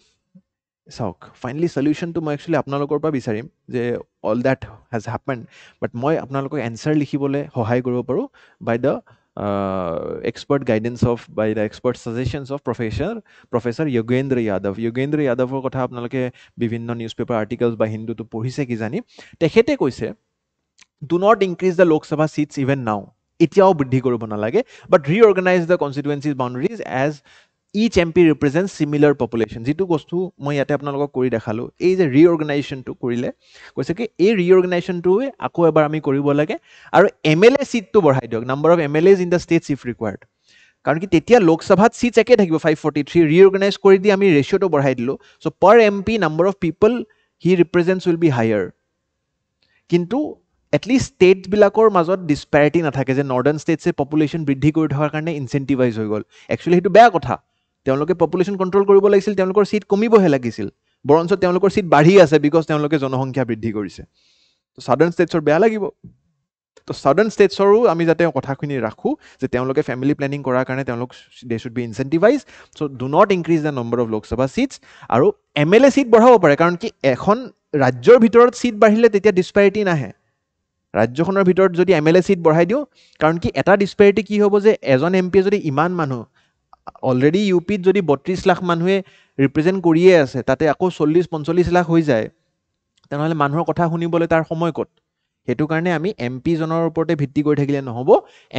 চাওক ফাইনালি সলিউশনটো মই একচুয়ালি আপোনালোকৰ পৰা বিচাৰিম যে অল দ্যাট হ্যাজ হ্যাপেন্ড বাট মই আপোনালোকক এনসাৰ লিখিবলৈ সহায় কৰিব পাৰো বাই the expert guidance of by the expert suggestions of professor Yogendra Yadavৰ কথা আপোনালোকে বিভিন্ন নিউজপেপাৰ আৰ্টিকেলস বা হিন্দুটো পঢ়িছে কি জানি তেখেতে কৈছে do not increase the Lok Sabha seats even now এতিয়াও বৃদ্ধি কৰিব নালাগে but reorganize the constituencies boundaries as each MP represents similar population যেটো বস্তু মই ইয়াতে আপোনালোকক কৰি দেখালো এই যে ৰিঅৰ্গানাইজেশনটো কৰিলে কৈছে কি এই ৰিঅৰ্গানাইজেশনটো আকৌ এবাৰ আমি কৰিব লাগে আৰু MLA সিটটো বঢ়াই দিয়ক number of MLAs in the states if required কাৰণ কি তেতিয়া লোকসভাত সিটস একে থাকিব 543 ৰিঅৰ্গানাইজ কৰি দি আমি ৰেশিওটো বঢ়াই দিলো so per MP number of people he represents will be higher কিন্তু এটলিষ্ট ষ্টেটবিলাকৰ মাজত ডিছপেৰিটি নাথাকে যে নৰ্দাৰ্ণ ষ্টেটছে পপুলেশ্যন বৃদ্ধি কৰি থকাৰ কাৰণে ইনচেণ্টিভাইজ হৈ গ'ল। একচুৱেলি সেইটো বেয়া কথা। তেওঁলোকে পপুলেশ্যন কণ্ট্ৰল কৰিব লাগিছিল, তেওঁলোকৰ ছিট কমিবহে লাগিছিল, বৰঞ্চ তেওঁলোকৰ ছিট বাঢ়ি আছে বিকজ তেওঁলোকে জনসংখ্যা বৃদ্ধি কৰিছে। তো ছাদাৰ্ণ ষ্টেটছৰ বেয়া লাগিব। তো ছাদাৰ্ণ ষ্টেটছৰো আমি যাতে কথাখিনি ৰাখোঁ যে তেওঁলোকে ফেমিলি প্লেনিং কৰাৰ কাৰণে তেওঁলোক they should be incentivise. So' do not increase the number of Lok Sabha seats. আৰু MLA ছিট বঢ়াব পাৰে, কাৰণ কি এখন ৰাজ্যৰ ভিতৰত ছিট বাঢ়িলে তেতিয়া ডিছপেৰিটি নাহে। ৰাজ্যখনৰ ভিতৰত যদি MLA ছিট বঢ়াই দিওঁ, কাৰণ কি এটা ডিছপেৰিটি কি হ'ব যে এজন MPয়ে যদি ইমান মানুহ অলৰেডি UPত যদি 32 লাখ মানুহে ৰিপ্ৰেজেণ্ট কৰিয়ে আছে, তাতে আকৌ 40-45 লাখ হৈ যায়, তেনেহ'লে মানুহৰ কথা শুনিবলৈ তাৰ সময় ক'ত? সেইটো কাৰণে আমি MPজনৰ ওপৰতে ভিত্তি কৰি থাকিলে নহ'ব।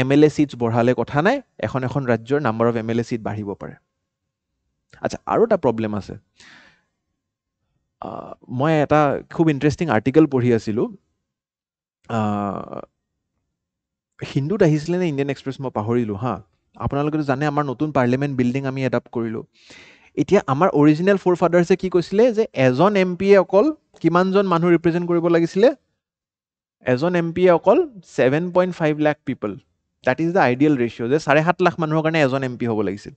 MLA ছিটছ বঢ়ালে কথা নাই, এখন ৰাজ্যৰ নাম্বাৰ অফ MLA ছিট বাঢ়িব পাৰে। আচ্ছা, আৰু এটা প্ৰব্লেম আছে। মই এটা খুব ইণ্টাৰেষ্টিং আৰ্টিকেল পঢ়ি আছিলোঁ, হিন্দুত আহিছিলে নে ইণ্ডিয়ান এক্সপ্ৰেছ মই পাহৰিলোঁ হা। আপোনালোকেতো জানে আমাৰ নতুন পাৰ্লিয়ামেণ্ট বিল্ডিং আমি এডাপ্ট কৰিলোঁ। এতিয়া আমাৰ অৰিজিনেল ফ'ৰ ফাদাৰ্ছে কি কৈছিলে যে এজন MPয়ে অকল কিমানজন মানুহ ৰিপ্ৰেজেণ্ট কৰিব লাগিছিলে? এজন MPয়ে অকল 7.5 lakh people. That is the ideal ratio', যে 7.5 লাখ মানুহৰ কাৰণে এজন MP হ'ব লাগিছিল।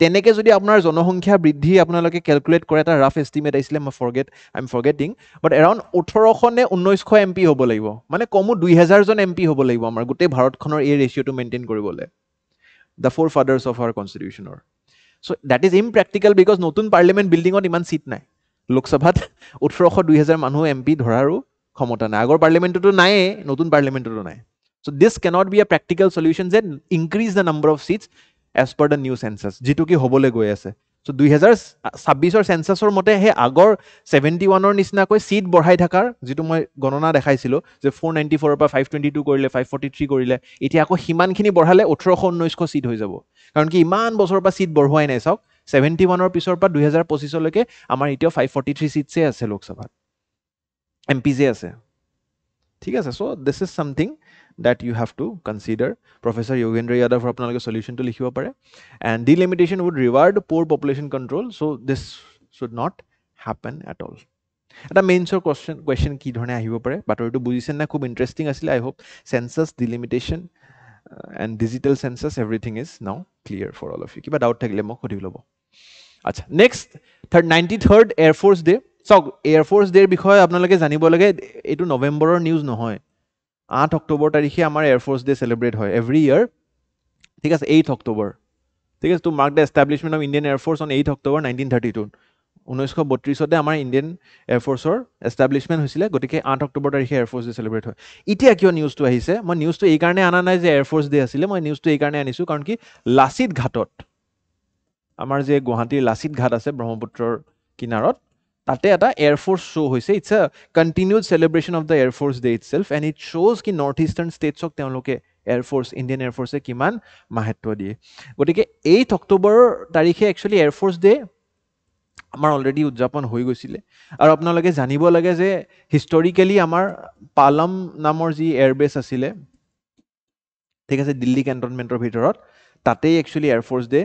তেনেকৈ যদি আপোনাৰ জনসংখ্যা বৃদ্ধি আপোনালোকে কেলকুলেট কৰে, এটা ৰাফ এষ্টিমেট আহিছিলে, I am forgetting, but around 1800 নে 1900 MP হ'ব লাগিব, মানে কমো 2000জন MP হ'ব লাগিব আমাৰ গোটেই ভাৰতখনৰ এই ৰেচিঅ'টো মেইনটেইন কৰিবলৈ, the forefathers of our কনষ্টিটিউশ্যনৰ। So' that is impractical because নতুন পাৰ্লিয়ামেণ্ট বিল্ডিঙত ইমান ছিট নাই। লোকসভাত 1800-2000 মানুহ MP ধৰাৰো ক্ষমতা নাই। আগৰ পাৰ্লিয়ামেণ্টতো নায়েই, নতুন পাৰ্লিয়ামেণ্টতো নাই। So' this cannot be a practical solution যে increase the number of seats as per the new census, যিটো কি হ'বলৈ গৈ আছে। চ' 2026 চেঞ্চাছৰ মতে সেই আগৰ 71ৰ নিচিনাকৈ ছিট বঢ়াই থকাৰ, যিটো মই গণনা দেখাইছিলোঁ যে 494ৰ পৰা 522 কৰিলে, 543 কৰিলে, এতিয়া আকৌ সিমানখিনি বঢ়ালে 1800-1900 ছিট হৈ যাব। কাৰণ কি ইমান বছৰৰ পৰা ছিট বঢ়োৱাই নাই। চাওক, 71ৰ পিছৰ পৰা 2025লৈকে আমাৰ এতিয়াও 543 ছিটছে আছে লোকসভাত, MPজে আছে। ঠিক আছে, so' this is something that you have to consider. Professor Yogendra Yadav আপোনালোকে solution টো লিখিব পাৰে। And delimitation would reward poor population control, so this should not happen at all. এটা মেইনছৰ কুৱেশ্যন কি ধৰণে আহিব পাৰে, বাতৰিটো বুজিছে নে? খুব ইণ্টাৰেষ্টিং আছিলে। I hope census, delimitation and digital census, everything is now clear for all of you. কিবা ডাউট থাকিলে মোক সুধি ল'ব। আচ্ছা, নেক্সট 93rd এয়াৰফ'ৰ্চ ডে। চাওক, এয়াৰফ'ৰ্চ ডেৰ বিষয়ে আপোনালোকে জানিব লাগে, এইটো নৱেম্বৰৰ নিউজ নহয়। 8 অক্টোবৰ তাৰিখে আমাৰ এয়াৰফ'ৰ্চ ডে চেলিব্ৰেট হয় এভৰি ইয়াৰ। ঠিক আছে, 8 অক্টোবৰ। ঠিক আছে, to mark the establishment of Indian air force on 8 অক্টোবৰ 1932। 1932 আমাৰ ইণ্ডিয়ান এয়াৰফ'ৰ্চৰ এষ্টাব্লিছমেণ্ট হৈছিলে, গতিকে 8 অক্টোবৰ তাৰিখে এয়াৰফ'ৰ্চ ডে চেলিব্ৰেট হয়। এতিয়া কিয় নিউজটো আহিছে? মই নিউজটো এই কাৰণে অনা নাই যে এয়াৰফ'ৰ্চ ডে আছিলে, মই নিউজটো এই কাৰণে আনিছোঁ কাৰণ কি লাচিত ঘাটত, আমাৰ যে গুৱাহাটীৰ লাচিত ঘাট আছে ব্ৰহ্মপুত্ৰৰ কিনাৰত, তাতে এটা এয়াৰফ'ৰ্চ শ্ব' হৈছে। It's a continued celebration of the air force day itself, and it শ্ব'জ কি নৰ্থ ইষ্টাৰ্ণ ষ্টেটছক তেওঁলোকে এয়াৰফ'ৰ্চ, ইণ্ডিয়ান এয়াৰফ'ৰ্চে কিমান মাহাত্ব দিয়ে। গতিকে 8 অক্টোবৰ তাৰিখে একচুৱেলি এয়াৰফ'ৰ্চ ডে আমাৰ অলৰেডি উদযাপন হৈ গৈছিলে। আৰু আপোনালোকে জানিব লাগে যে হিষ্টৰিকেলি আমাৰ পালম নামৰ যি এয়াৰবেছ আছিলে, ঠিক আছে, দিল্লী কেণ্টনমেণ্টৰ ভিতৰত, তাতেই একচুৱেলি এয়াৰফ'ৰ্চ ডে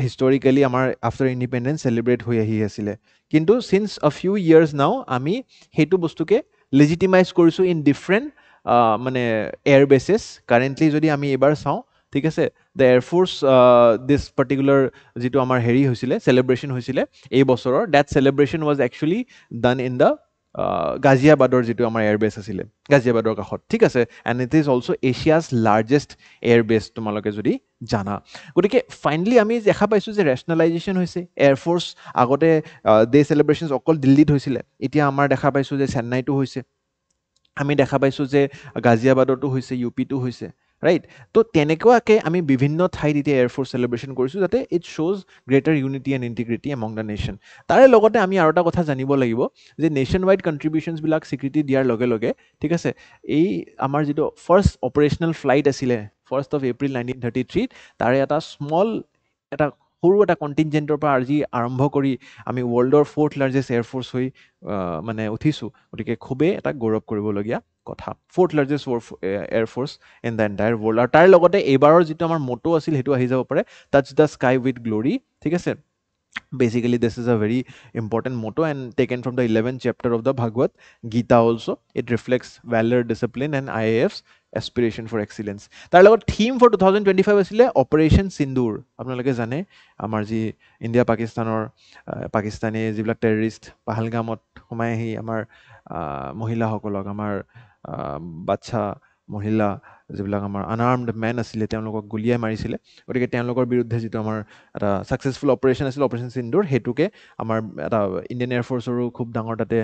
হিষ্টৰিকেলি আমাৰ আফটাৰ ইণ্ডিপেণ্ডেঞ্চ চেলিব্ৰেট হৈ আহি আছিলে। কিন্তু চিন্স আ ফিউ ইয়াৰ্ছ নাও আমি সেইটো বস্তুকে লেজিটিমাইজ কৰিছোঁ ইন ডিফাৰেণ্ট মানে এয়াৰবেছেছ। কাৰেণ্টলি যদি আমি এইবাৰ চাওঁ, ঠিক আছে, দ্য এয়াৰফ'ৰ্চ দিছ পাৰ্টিকুলাৰ যিটো আমাৰ হেৰি হৈছিলে, চেলিব্ৰেশ্যন হৈছিলে এই বছৰৰ, that celebration was actually done in the গাজিয়াবাদৰ যিটো আমাৰ এয়াৰবেছ আছিলে, গাজিয়াবাদৰ কাষত। ঠিক আছে, and it is also' Asia's largest airbase, তোমালোকে যদি জানা। গতিকে ফাইনেলি আমি দেখা পাইছোঁ যে ৰেচনেলাইজেশ্যন হৈছে। এয়াৰফ'ৰ্চ আগতে ডে চেলিব্ৰেশ্যনছ অকল দিল্লীত হৈছিলে, এতিয়া আমাৰ দেখা পাইছোঁ যে চেন্নাইতো হৈছে, আমি দেখা পাইছোঁ যে গাজিয়াবাদতো হৈছে, UPতো হৈছে, ৰাইট? তো তেনেকুৱাকৈ আমি বিভিন্ন ঠাইত এতিয়া এয়াৰফ'ৰ্চ চেলিব্ৰেশ্যন কৰিছোঁ, যাতে ইট শ্ব'জ greater unity and integrity among the nation. তাৰে লগতে আমি আৰু এটা কথা জানিব লাগিব যে নেশ্যন ৱাইড কণ্ট্ৰিবিউশ্যনছবিলাক স্বীকৃতি দিয়াৰ লগে লগে, ঠিক আছে, এই আমাৰ যিটো ফাৰ্ষ্ট অপাৰেশ্যনেল ফ্লাইট আছিলে 1st of April 1933, তাৰে এটা এটা সৰু এটা কণ্টিনজেণ্টৰ পৰা আজি আৰম্ভ কৰি আমি ৱৰ্ল্ডৰ 4th লাৰ্জেষ্ট এয়াৰফ'ৰ্চ হৈ মানে উঠিছোঁ। গতিকে খুবেই এটা গৌৰৱ কৰিবলগীয়া কথা, 4th largest air force in the entire world. আৰু তাৰ লগতে এইবাৰৰ যিটো আমাৰ মটো আছিল সেইটো আহি যাব পাৰে, touch the sky with glory. ঠিক আছে, Basically, this is a very important motto and taken from the 11th chapter of the Bhagavad Gita also. It reflects valor, discipline, and IAF's aspiration for excellence. তাৰ লগত theme for 2025 আছিলে অপাৰেশ্যন সিন্দুৰ আপোনালোকে জানে আমাৰ যি ইণ্ডিয়া পাকিস্তানৰ পাকিস্তানী যিবিলাক টেৰৰিষ্ট পাহালগামত সোমাই আহি আমাৰ মহিলাসকলক আমাৰ বাচ্চা মহিলা যিবিলাক আমাৰ আনআৰ্মড মেন আছিলে তেওঁলোকক গুলিয়াই মাৰিছিলে গতিকে তেওঁলোকৰ বিৰুদ্ধে যিটো আমাৰ এটা ছাকচেছফুল অপাৰেশ্যন আছিল অপাৰেশ্যন সিন্দুৰ সেইটোকে আমাৰ এটা ইণ্ডিয়ান এয়াৰফ'ৰ্চৰো খুব ডাঙৰ তাতে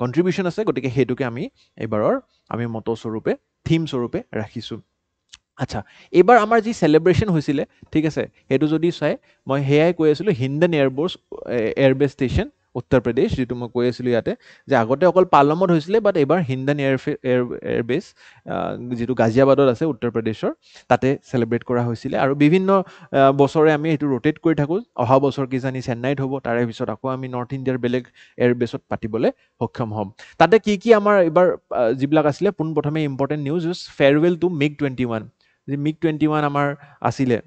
কণ্ট্ৰিবিউশ্যন আছে গতিকে সেইটোকে আমি এইবাৰৰ আমি মটো স্বৰূপে থিম স্বৰূপে ৰাখিছোঁ আচ্ছা এইবাৰ আমাৰ যি চেলিব্ৰেশ্যন হৈছিলে ঠিক আছে সেইটো যদি চাই মই সেয়াই কৈ আছিলোঁ হিন্দন এয়াৰবেছ ষ্টেচন উত্তৰ প্ৰদেশ যিটো মই কৈ আছিলোঁ ইয়াতে যে আগতে অকল পালমত হৈছিলে বাট এইবাৰ হিন্দন এয়াৰবেছ যিটো গাজিয়াবাদত আছে উত্তৰ প্ৰদেশৰ তাতে চেলিব্ৰেট কৰা হৈছিলে আৰু বিভিন্ন বছৰে আমি এইটো ৰোটেট কৰি থাকোঁ অহা বছৰ কিজানি চেন্নাইত হ'ব তাৰে পিছত আকৌ আমি নৰ্থ ইণ্ডিয়াৰ বেলেগ এয়াৰবেছত পাতিবলৈ সক্ষম হ'ম তাতে কি আমাৰ এইবাৰ যিবিলাক আছিলে পোনপ্ৰথমে important news is farewell to MiG-21 যে MiG-21 আমাৰ আছিলে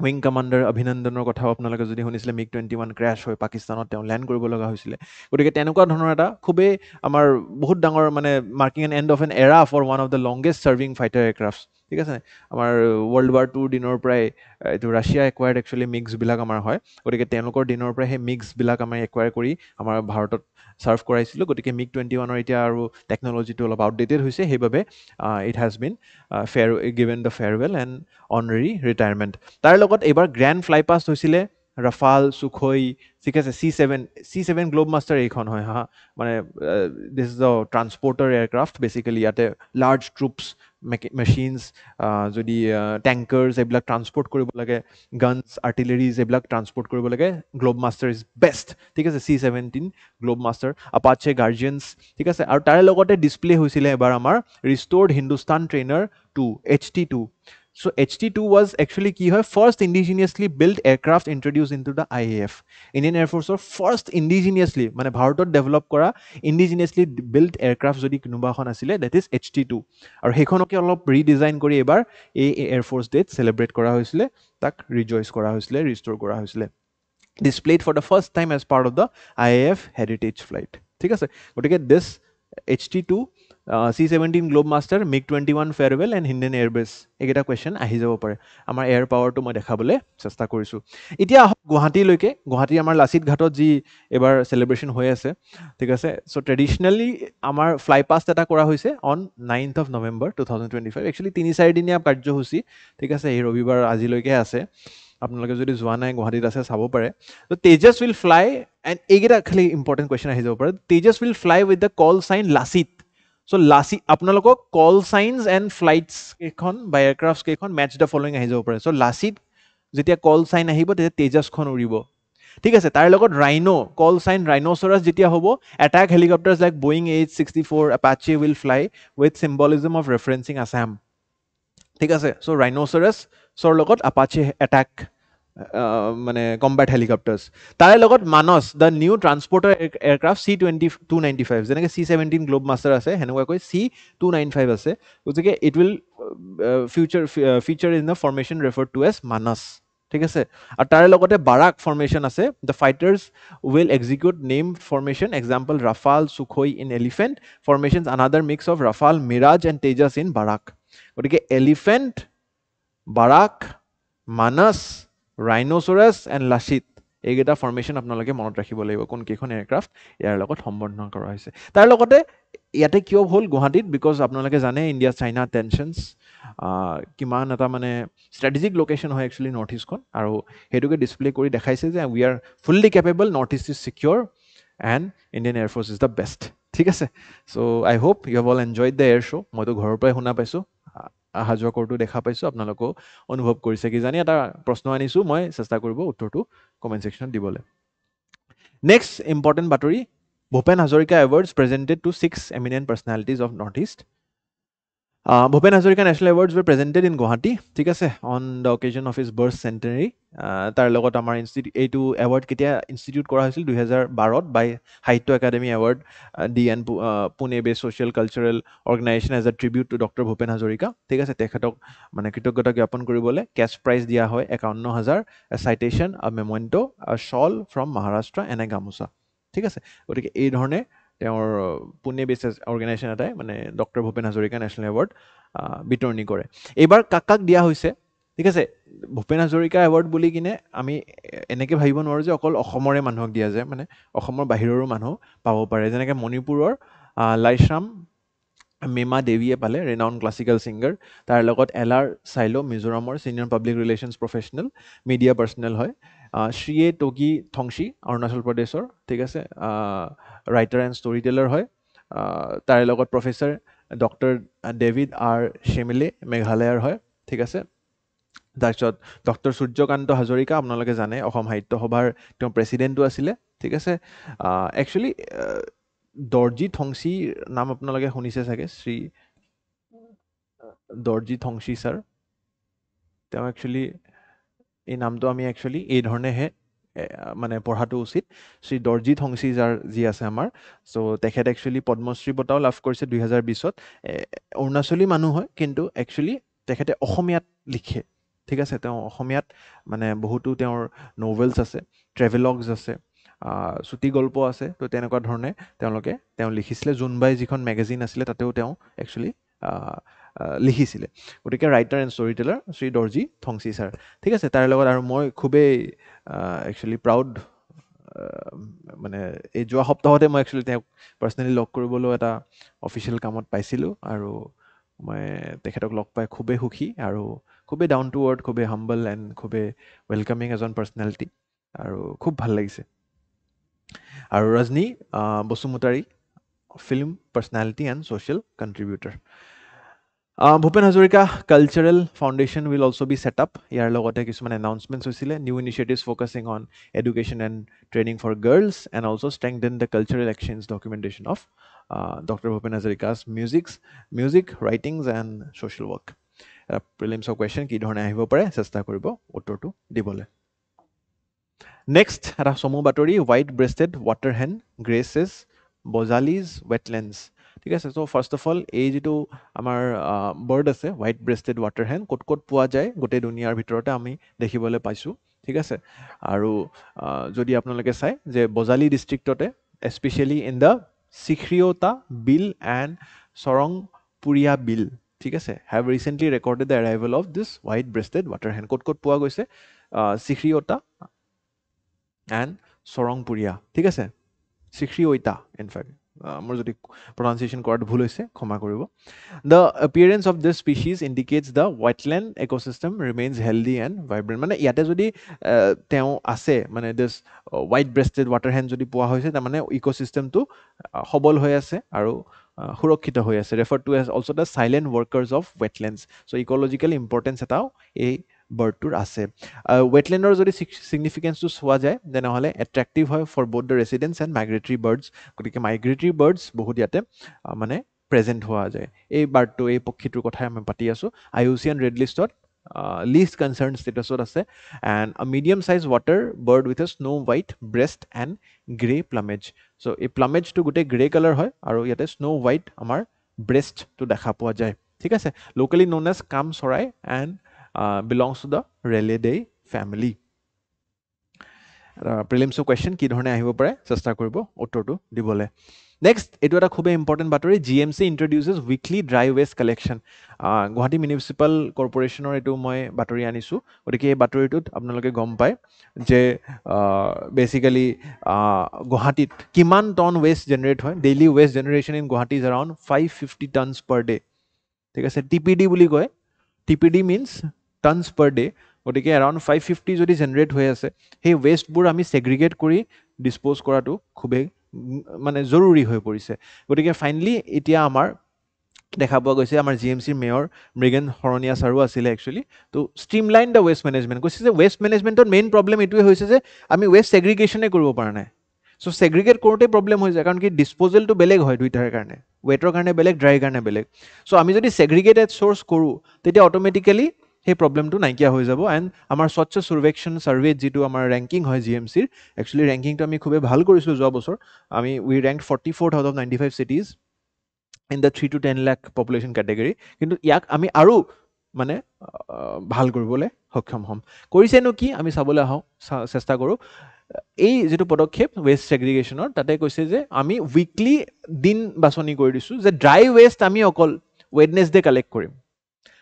উইং কমাণ্ডাৰ অভিনন্দনৰ কথাও আপোনালোকে যদি শুনিছিলে MiG-21 ক্ৰেছ হৈ পাকিস্তানত তেওঁ লেণ্ড কৰিব লগা হৈছিলে গতিকে তেনেকুৱা ধৰণৰ এটা খুবেই আমাৰ বহুত ডাঙৰ মানে marking an end of an era for one of the longest serving fighter aircraft ঠিক আছে আমাৰ ৱৰ্ল্ড ৱাৰ টুৰ দিনৰ পৰাই এইটো ৰাছিয়া একুৱাৰ্ড একচুৱেলি মিক্সবিলাক আমাৰ হয় গতিকে তেওঁলোকৰ দিনৰ পৰাই সেই মিক্সবিলাক আমি একুৱাৰ কৰি আমাৰ ভাৰতত ছাৰ্ভ কৰাইছিলোঁ গতিকে MiG-21ৰ এতিয়া আৰু টেকন'লজিটো অলপ আউটডেটেড হৈছে সেইবাবে it has been given the farewell and honorary retirement তাৰ লগত এইবাৰ গ্ৰেণ্ড ফ্লাই পাষ্ট হৈছিলে ৰাফাল সুখৈ ঠিক আছে C7 গ্লোব মাষ্টাৰ এইখন হয় হা মানে this is the transporter aircraft basically ইয়াতে লাৰ্জ ট্ৰুপছ মেচিনছ যদি টেংকাৰ্ছ এইবিলাক ট্ৰান্সপৰ্ট কৰিব লাগে গানছ আৰ্টিলেৰিজ এইবিলাক ট্ৰান্সপৰ্ট কৰিব লাগে গ্লোব মাষ্টাৰ ইজ বেষ্ট ঠিক আছে C-17 গ্লোব মাষ্টাৰ আপাচে গাৰ্জিয়ানছ ঠিক আছে আৰু তাৰে লগতে ডিছপ্লে হৈছিলে এবাৰ আমাৰ ৰিষ্ট'ৰ্ড Hindustan trainer 2 HT2 So HT2 was actually কি হয় first indigenously built aircraft introduced into the IAF Indian Air Force first indigenously মানে ভাৰতত ডেভেলপ কৰা indigenously built aircraft যদি কোনোবা এখন আছিলে that is HT2 আৰু সেইখনকে অলপ ৰিডিজাইন কৰি এবাৰ এই এয়াৰ ফ'ৰ্চ ডেত চেলিব্ৰেট কৰা হৈছিলে তাক ৰিজইচ কৰা হৈছিলে ৰিষ্ট'ৰ কৰা হৈছিলে displayed for the first time as part of the IAF heritage flight ঠিক আছে গতিকে this HT2 C-17 globe master MiG-21 farewell and Hindon airbase এইকেইটা কুৱেশ্যন আহি যাব পাৰে আমাৰ এয়াৰ পাৱাৰটো মই দেখাবলৈ চেষ্টা কৰিছোঁ এতিয়া আহক গুৱাহাটীলৈকে গুৱাহাটী আমাৰ লাচিত ঘাটত যি এবাৰ চেলিব্ৰেশ্যন হৈ আছে ঠিক আছে চ' ট্ৰেডিশ্যনেলি আমাৰ ফ্লাই পাষ্ট এটা কৰা হৈছে on 9th of November 2025 actually 3-4 দিনীয়া কাৰ্যসূচী ঠিক আছে এই ৰবিবাৰ আজিলৈকে আছে আপোনালোকে যদি যোৱা নাই গুৱাহাটীত আছে চাব পাৰে ত' তেজছ উইল ফ্লাই এণ্ড এইকেইটা খালি ইম্পৰ্টেণ্ট কুৱেশ্যন আহি যাব পাৰে Tejas will fly with the call sign Lachit so' Lachit আপোনালোকক কল চাইন্স এণ্ড ফ্লাইটছ কেইখন বা এয়াৰক্ৰাফ্ট কেইখন মেটচ দ্য ফলোইং আহি যাব পাৰে চ' লাচিত যেতিয়া কল চাইন আহিব তেতিয়া তেজছখন উৰিব ঠিক আছে তাৰ লগত ৰাইনো কল চাইন ৰাইন'চৰাছ যেতিয়া হ'ব attack helicopters like Boeing H-64 Apache will fly with symbolism of referencing Assam ঠিক আছে চ' ৰাইন'চৰাছৰ লগত আপাচে এটাক মানে কম্বেট হেলিকপ্টাৰ্ছ তাৰে লগত মানস দ্য নিউ ট্ৰান্সপৰ্টাৰ এয়াৰক্ৰাফ্ট C-295 যেনেকৈ C-17 গ্লোব মাষ্টাৰ আছে সেনেকুৱাকৈ C-295 আছে গতিকে it will feature in the formation referred to as Manas ঠিক আছে আৰু তাৰে লগতে বাৰাক ফৰ্মেশ্যন আছে the fighters will execute name formation example Rafale Sukhoi in elephant formations another mix of Rafale Mirage and Tejas in Barak গতিকে elephant Barak Manas rhinoceros and Lachit এইকেইটা ফৰ্মেশ্যন আপোনালোকে মনত ৰাখিব লাগিব কোনকেইখন এয়াৰক্ৰাফ্ট ইয়াৰ লগত সম্বৰ্ধনা কৰা হৈছে তাৰ লগতে ইয়াতে কিয় হ'ল গুৱাহাটীত বিকজ আপোনালোকে জানে ইণ্ডিয়া চাইনা টেনশ্যনছ কিমান এটা মানে ষ্ট্ৰেটেজিক লোকেশ্যন হয় একচুৱেলি নৰ্থ ইষ্টখন আৰু সেইটোকে ডিছপ্লে কৰি দেখাইছে যে we are fully capable north east is secure and Indian air force is the best ঠিক আছে so' I hope you have all enjoyed the air show' মইতো ঘৰৰ পৰাই শুনা পাইছোঁ অহা যোৱা কৰোঁতো দেখা পাইছোঁ আপোনালোকেও অনুভৱ কৰিছে কিজানি এটা প্ৰশ্ন আনিছোঁ মই চেষ্টা কৰিব উত্তৰটো কমেণ্ট ছেকশ্যনত দিবলৈ নেক্সট ইম্পৰ্টেণ্ট বাতৰি Bhupen Hazarika awards presented to 6 eminent personalities of Northeast Bhupen Hazarika National Awards were presented in Guwahati, ঠিক আছে, on the occasion of his birth centenary. তাৰ লগত আমাৰ এইটো এৱাৰ্ড কেতিয়া ইনষ্টিটিউট কৰা হৈছিল 2012 by Sahitya Akademi award D N Pune based social cultural organization as a tribute to doctor Bhupen Hazarika, ঠিক আছে। তেখেতক মানে কৃতজ্ঞতা জ্ঞাপন কৰিবলৈ কেছ প্ৰাইজ দিয়া হয় 51,000, চাইটেশ্যন, মেমণ্টো, শ্বল ফ্ৰম মহাৰাষ্ট্ৰ এনে গামোচা, ঠিক আছে। গতিকে এই ধৰণে তেওঁৰ পুনে বেছ অৰ্গেনাইজেশ্যন এটাই মানে doctor Bhupen Hazarika national award বিতৰণি কৰে। এইবাৰ কাক কাক দিয়া হৈছে, ঠিক আছে। ভূপেন হাজৰিকা এৱাৰ্ড বুলি কিনে আমি এনেকৈ ভাবিব নোৱাৰোঁ যে অকল অসমৰে মানুহক দিয়া যায়, মানে অসমৰ বাহিৰৰো মানুহ পাব পাৰে। যেনেকৈ মণিপুৰৰ লাইশ্ৰাম মেমা দেৱীয়ে পালে, ৰেনাউণ্ড ক্লাছিকেল ছিংগাৰ। তাৰ লগত এলাৰ চাইলো, মিজোৰামৰ senior public relations professional, media personal হয়। শ্ৰীয়ে টগি থংচি, অৰুণাচল প্ৰদেশৰ, ঠিক আছে, ৰাইটাৰ এণ্ড ষ্টৰি টেলাৰ হয়। তাৰে লগত প্ৰফেচাৰ ডক্টৰ ডেভিড আৰ শ্বেমিলে, মেঘালয়ৰ হয়, ঠিক আছে। তাৰপিছত ডক্টৰ সূৰ্যকান্ত হাজৰিকা, আপোনালোকে জানে অসম সাহিত্য সভাৰ তেওঁ প্ৰেচিডেণ্টো আছিলে, ঠিক আছে। একচুৱেলি দৰ্জী থংচীৰ নাম আপোনালোকে শুনিছে চাগে, শ্ৰী দৰ্জী থংচী ছাৰ। তেওঁ একচুৱেলি এই নামটো আমি একচুৱেলি এই ধৰণেহে মানে পঢ়াটো উচিত। শ্ৰী দৰ্জী থংচী যাৰ যি আছে আমাৰ, চ' তেখেত একচুৱেলি পদ্মশ্ৰী বঁটাও লাভ কৰিছে 2020। অৰুণাচলী মানুহ হয়, কিন্তু একচুৱেলি তেখেতে অসমীয়াত লিখে, ঠিক আছে। তেওঁ অসমীয়াত মানে বহুতো তেওঁৰ নভেলছ আছে, ট্ৰেভেলগছ আছে, চুটি গল্প আছে। তো তেনেকুৱা ধৰণে তেওঁ লিখিছিলে। জোনবাই যিখন মেগাজিন আছিলে তাতেও তেওঁ একচুৱেলি লিখিছিলে। গতিকে writer and storyteller Shri Dorjee Thongchi sir, ঠিক আছে। তাৰ লগত আৰু মই খুবেই একচুৱেলি প্ৰাউড, মানে এই যোৱা সপ্তাহতে মই একচুৱেলি তেওঁক পাৰ্চনেলি লগ কৰিবলৈ এটা অফিচিয়েল কামত পাইছিলোঁ, আৰু মই তেখেতক লগ পাই খুবেই সুখী, আৰু খুবেই ডাউন টু আৰ্থ, খুবেই হাম্বল এণ্ড খুবেই ৱেলকামিং এজন পাৰ্চনেলিটি, আৰু খুব ভাল লাগিছে। আৰু Rajani Basumatary, film personality and social contributor. Bhupen Hazarika Cultural Foundation will also be set up. ইয়াৰ লগতে কিছুমান announcements হৈছিলে, new initiatives focusing on education and training for girls, and also strengthen the cultural exchange documentation of Dr. Bhupen Hazarika's music, writings and social work. Prelims of question কি ধৰণে আহিব পাৰে চেষ্টা কৰিব উত্তৰটো দিবলৈ। নেক্সট এটা চমু বাতৰি, হোৱাইট ব্ৰেষ্টেড ৱাটাৰ হেন গ্ৰেচেছ বজালিজ ৱেটলেণ্ডছ, ঠিক আছে। চ' ফাৰ্ষ্ট অফ অল এই যিটো আমাৰ বাৰ্ড আছে হোৱাইট ব্ৰেষ্টেড ৱাটাৰ হেন, ক'ত ক'ত পোৱা যায় গোটেই দুনিয়াৰ ভিতৰতে আমি দেখিবলৈ পাইছোঁ, ঠিক আছে। আৰু যদি আপোনালোকে চায় যে বজালি ডিষ্ট্ৰিক্টতে, especially in the Sikhriyata Beel and Charangpuria Beel, ঠিক আছে, have recently recorded the arrival of this white breasted water hen. ক'ত ক'ত পোৱা গৈছে? চিখ্ৰিয়তা এণ্ড চৰংপুৰীয়া, ঠিক আছে, চিখ্ৰিয়তা ইনফেক্ট, মোৰ যদি প্ৰনাউন্সিয়েশ্যন কৰাত ভুল হৈছে ক্ষমা কৰিব। The appearance of this species indicates the wetland ecosystem remains healthy and vibrant. মানে ইয়াতে যদি তেওঁ আছে, মানে দিছ হোৱাইট ব্ৰেষ্টেড ৱাটাৰ হেন যদি পোৱা হৈছে, তাৰমানে ইক'চিষ্টেমটো সবল হৈ আছে আৰু সুৰক্ষিত হৈ আছে। Refer to as also' the silent workers of wetlands. So' ecological importance এটাও এই বাৰ্ডটোৰ আছে। ৱেটলেণ্ডৰ যদি ছিগনিফিকেঞ্চটো চোৱা যায় তেনেহ'লে এট্ৰেক্টিভ হয় for both the residents and migratory birds. গতিকে মাইগ্ৰেটৰী বাৰ্ডছ বহুত ইয়াতে মানে প্ৰেজেণ্ট হোৱা যায়। এই বাৰ্ডটো, এই পক্ষীটোৰ কথাই আমি পাতি আছোঁ। IUCN ৰেড লিষ্টত লিষ্ট কনচাৰ্ণ ষ্টেটাছত আছে। And medium size water bird with a snow white breast and grey plumage. So' এই প্লামেজটো গোটেই গ্ৰে কালাৰ হয়, আৰু ইয়াতে স্নো হোৱাইট আমাৰ ব্ৰেষ্টটো দেখা পোৱা যায়, ঠিক আছে। লোকেলি ন'ন এজ কাম চৰাই and belongs to the Rallidae family. প্ৰিলিমছৰ কুৱেশ্যন কি ধৰণে আহিব পাৰে চেষ্টা কৰিব উত্তৰটো দিবলৈ। নেক্সট, এইটো এটা খুবেই ইম্পৰ্টেণ্ট বাতৰি, GMC introduces weekly dry waste collection. Guwahati municipal কৰ্পৰেশ্যনৰ এইটো মই বাতৰি আনিছোঁ। গতিকে এই বাতৰিটোত আপোনালোকে গম পায় যে বেচিকেলি গুৱাহাটীত কিমান টন ৱেষ্ট জেনেৰেট হয়। Daily waste generation in Guwahati is around 550 tons per day, ঠিক আছে। TPD বুলি কয়, TPD means tons per day. গতিকে এৰাউণ্ড 550 যদি জেনেৰেট হৈ আছে, সেই ৱেষ্টবোৰ আমি ছেগ্ৰিগেট কৰি ডিছপ'জ কৰাটো খুবেই মানে জৰুৰী হৈ পৰিছে। গতিকে ফাইনেলি এতিয়া আমাৰ দেখা পোৱা গৈছে, আমাৰ GMCৰ মেয়ৰ মৃগেন শৰণীয়া ছাৰো আছিলে একচুৱেলি, তো ষ্ট্ৰীমলাইন দ্য ৱেষ্ট মেনেজমেণ্ট। কৈছে যে ৱেষ্ট মেনেজমেণ্টৰ মেইন প্ৰব্লেম এইটোৱে হৈছে যে আমি ৱেষ্ট ছেগ্ৰিগেশ্যনে কৰিব পৰা নাই। সো সেগ্ৰিগেট কৰোঁতে প্ৰব্লেম হৈ যায় কাৰণ কি ডিছপ'জেলটো বেলেগ হয় দুইটাৰ কাৰণে ৱেটৰ কাৰণে বেলেগ ড্ৰাইৰ কাৰণে বেলেগ সো আমি যদি সেগ্ৰিগেটেড সোৰ্স কৰোঁ তেতিয়া অটোমেটিক্যালি সেই প্ৰব্লেমটো নাইকিয়া হৈ যাব এণ্ড আমাৰ স্বচ্ছ সৰ্বেক্ষণ সাৰ্ভেত যিটো আমাৰ ৰেংকিং হয় জিএমচিৰ একচুৱেলি ৰেংকিংটো আমি খুবেই ভাল কৰিছোঁ যোৱা বছৰ আমি উই ৰেংকড 44th out of 95 cities in the 3 to 10 lakh population category কিন্তু ইয়াক আমি আৰু মানে ভাল কৰিবলৈ সক্ষম হ'ম কৰিছেনো কি আমি চাবলৈ আহোঁ চেষ্টা কৰোঁ এই যেটো পদক্ষেপ ওয়েস্ট সেগ্ৰিগেশনৰ তাতে কৈছে যে আমি উইকলি দিন বাছনি কৰি দিছোঁ যে ড্ৰাই ওয়েস্ট আমি অকল ওয়েডনেসডে কালেক্ট কৰিম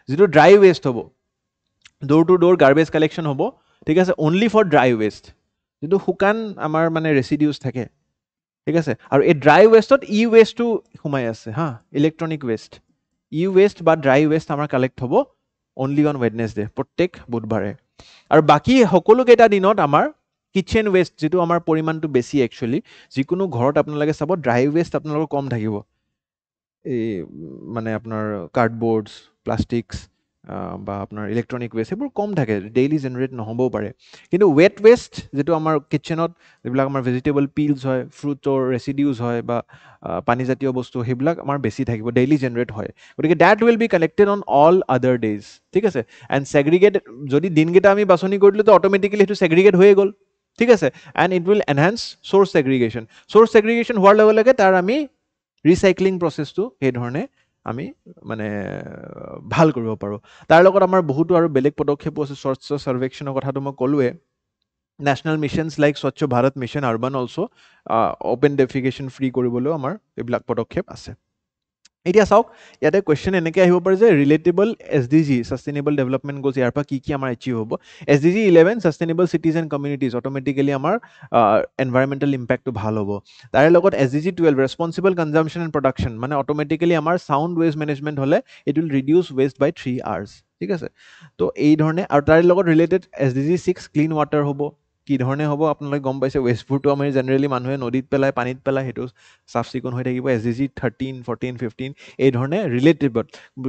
যেটো ড্ৰাই ওয়েস্ট হ'ব door to door garbage collection হ'ব ঠিক আছে অনলি ফৰ ড্ৰাই ওয়েস্ট যেটো শুকান আমাৰ মানে ৰেচিডিউজ থাকে ঠিক আছে আৰু এই ড্ৰাই ওয়েষ্টত ই ওয়েষ্টটো সোমাই আছে হা ইলেক্ট্ৰনিক ওয়েষ্ট ই ওয়েষ্ট বা ড্ৰাই ওয়েষ্ট আমাৰ কালেক্ট হ'ব অনলি অন ওয়েডনেসডে প্ৰত্যেক বুধবাৰে আৰু বাকি সকলো কেইটা দিনত আমাৰ কিচেন ওয়েষ্ট যেটো আমাৰ পৰিমাণটো বেছি একচুয়ালি যিকোনো ঘৰত আপোনালোকে চাব ড্ৰাই ওয়েষ্ট আপোনালোকৰ কম থাকিব এই মানে আপোনাৰ কাৰ্ডবোৰ্ডছ প্লাষ্টিক্স বা আপোনাৰ ইলেক্ট্ৰনিক ওয়েষ্ট সেইবোৰ কম থাকে ডেইলি জেনাৰেট নহ'বও পাৰে কিন্তু ৱেট ওয়েষ্ট যেটো আমাৰ কিচেনত যিবিলাক আমাৰ ভেজিটেবল পিলছ হয় ফ্ৰুটৰ ৰেচিডিউজ হয় বা পানীজাতীয় বস্তু সেইবিলাক আমাৰ বেছি থাকিব ডেইলি জেনাৰেট হয় গতিকে that will be collected on all আদাৰ ডেইজ ঠিক আছে এণ্ড সেগ্ৰিগেট যদি দিনকেইটা আমি বাছনি কৰি দিলোঁ তো অট'মেটিকেলি সেইটো সেগ্ৰিগেট হৈয়ে গ'ল ঠিক আছে and it will enhance source segregation হোৱাৰ লগে লগে তাৰ আমি ৰিচাইক্লিং প্ৰচেছটো সেই ধৰণে আমি মানে ভাল কৰিব পাৰোঁ তাৰ লগত আমাৰ বহুতো আৰু বেলেগ পদক্ষেপো আছে স্বচ্ছ সৰ্বেক্ষণৰ কথাটো মই ক'লোৱে নেশ্যনেল মিছনছ লাইক স্বচ্ছ Bharat mission urban also open ডেফিকেশ্যন free কৰিবলৈও আমাৰ এইবিলাক পদক্ষেপ আছে এতিয়া চাওক ইয়াতে কুৱেশ্যন এনেকৈ আহিব পাৰে যে relatable SDG sustainable development goals ইয়াৰ পৰা কি আমাৰ এচিভ হ'ব SDG 11 sustainable cities and communities automatically আমাৰ এনভাইৰমেণ্টেল ইম্পেক্টটো ভাল হ'ব তাৰে লগত SDG 12 responsible consumption and production মানে অট'মেটিকেলি আমাৰ চাউণ্ড ৱেষ্ট মেনেজমেণ্ট হ'লে it will reduce waste by 3 hours ঠিক আছে তো এই ধৰণে আৰু তাৰে লগত ৰিলেটেড SDG 6 ক্লিন ৱাটাৰ হ'ব কি ধৰণে হ'ব আপোনালোকে গম পাইছে ৱেষ্টবোৰটো আমি জেনেৰেলি মানুহে নদীত পেলাই পানীত পেলাই সেইটো চাফ চিকুণ হৈ থাকিব SDG 13 14 15 এই ধৰণে related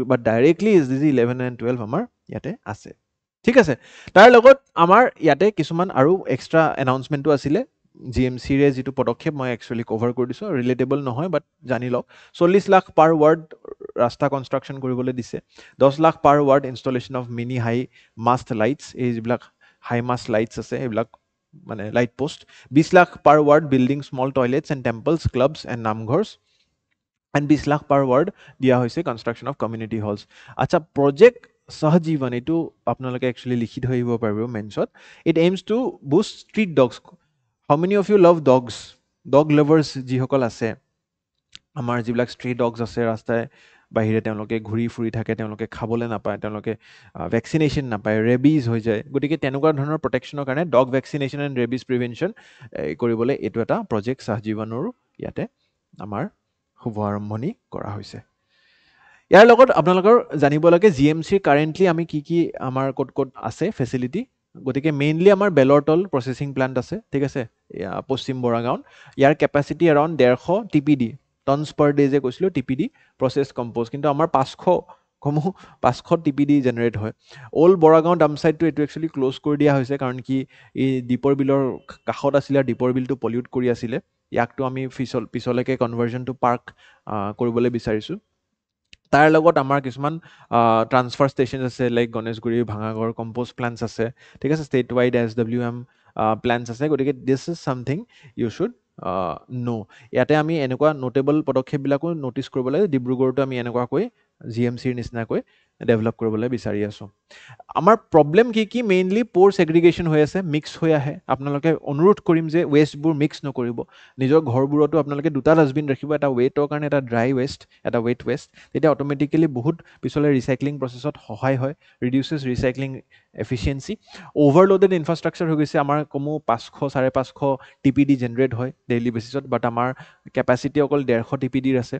but directly SDG 11 and 12 আমাৰ ইয়াতে আছে ঠিক আছে তাৰ লগত আমাৰ ইয়াতে কিছুমান আৰু এক্সট্ৰা এনাউন্সমেণ্টটো আছিলে জিএমচিৰে যিটো পদক্ষেপ মই একচুৱেলি কভাৰ কৰি দিছোঁ ৰিলেটেবল নহয় বাট জানি লওক 40 লাখ পাৰ ৱাৰ্ড ৰাস্তা কনষ্ট্ৰাকশ্যন কৰিবলৈ দিছে 10 lakh per ward installation of mini high mast lights এই যিবিলাক হাই মাষ্ট লাইটছ আছে সেইবিলাক মানে light post 20 lakh per ward building small toilets and temples clubs and namghars and 20 lakh per ward দিয়া হৈছে কনষ্ট্ৰাকশ্যন অফ কমিউনিটি হলছ আচ্ছা প্ৰজেক্ট সহজীৱন এইটো আপোনালোকে একচুৱেলি লিখি থৈ আহিব পাৰিব মেনছত it aims to boost street dogs how many of you love dogs dog lovers যিসকল আছে আমাৰ যিবিলাক ষ্ট্ৰীট ডগছ আছে ৰাস্তাই বাহিৰে তেওঁলোকে ঘূৰি ফুৰি থাকে তেওঁলোকে খাবলৈ নাপায় তেওঁলোকে ভেকচিনেশ্যন নাপায় ৰেবিজ হৈ যায় গতিকে তেনেকুৱা ধৰণৰ প্ৰটেকশ্যনৰ কাৰণে dog vaccination and rabies prevention কৰিবলৈ এইটো এটা প্ৰজেক্ট সহজীৱনৰো ইয়াতে আমাৰ শুভ আৰম্ভণি কৰা হৈছে ইয়াৰ লগত আপোনালোকৰ জানিব লাগে জিএমচিৰ কাৰেণ্টলি আমি কি আমাৰ ক'ত আছে ফেচিলিটি গতিকে মেইনলি আমাৰ বেলৰতল প্ৰচেছিং প্লান্ট আছে ঠিক আছে পশ্চিম বৰাগাঁৱত ইয়াৰ capacity around 150 TPD tons per day যে কৈছিলোঁ TPD প্ৰচেছ কম্প'জ কিন্তু আমাৰ 500 TPD জেনেৰেট হয় অল্ড বৰাগাঁও ডাম চাইটটো এইটো একচুৱেলি ক্ল'জ কৰি দিয়া হৈছে কাৰণ কি এই দীপৰ বিলৰ কাষত আছিলে আৰু দীপৰ বিলটো পলিউট কৰি আছিলে ইয়াকটো আমি পিছলৈকে কনভাৰ্জনটো পাৰ্ক কৰিবলৈ বিচাৰিছোঁ তাৰ লগত আমাৰ কিছুমান ট্ৰান্সফাৰ ষ্টেচন আছে like Ganeshguri Bhangagarh compost plants আছে ঠিক আছে ষ্টেট ৱাইড SWM প্লান্টছ আছে গতিকে this is something you should know ইয়াতে আমি এনেকুৱা নোটেবল পদক্ষেপবিলাকো ন'টিছ কৰিব লাগে ডিব্ৰুগড়তো আমি এনেকুৱাকৈ জিএমচিৰ নিচিনাকৈ ডেভেলপ কৰিবলৈ বিচাৰি আছোঁ আমাৰ প্ৰব্লেম কি মেইনলি প'ৰ ছেগ্ৰিগেশ্যন হৈ আছে মিক্স হৈ আহে আপোনালোকে অনুৰোধ কৰিম যে ৱেষ্টবোৰ মিক্স নকৰিব নিজৰ ঘৰবোৰতো আপোনালোকে দুটা ডাষ্টবিন ৰাখিব এটা ৱেটৰ কাৰণে এটা ড্ৰাই ৱেষ্ট এটা ৱেট ৱেষ্ট তেতিয়া অট'মেটিকেলি বহুত পিছলৈ ৰিচাইক্লিং প্ৰচেছত সহায় হয় ৰিডিউচেছ ৰিচাইক্লিং এফিচিয়েঞ্চি অ'ভাৰলোডেড ইনফ্ৰাষ্ট্ৰাকচাৰ হৈ গৈছে আমাৰ কমেও 500-550 TPD জেনেৰেট হয় ডেইলি বেচিছত বাট আমাৰ কেপাচিটি অকল 150 TPD আছে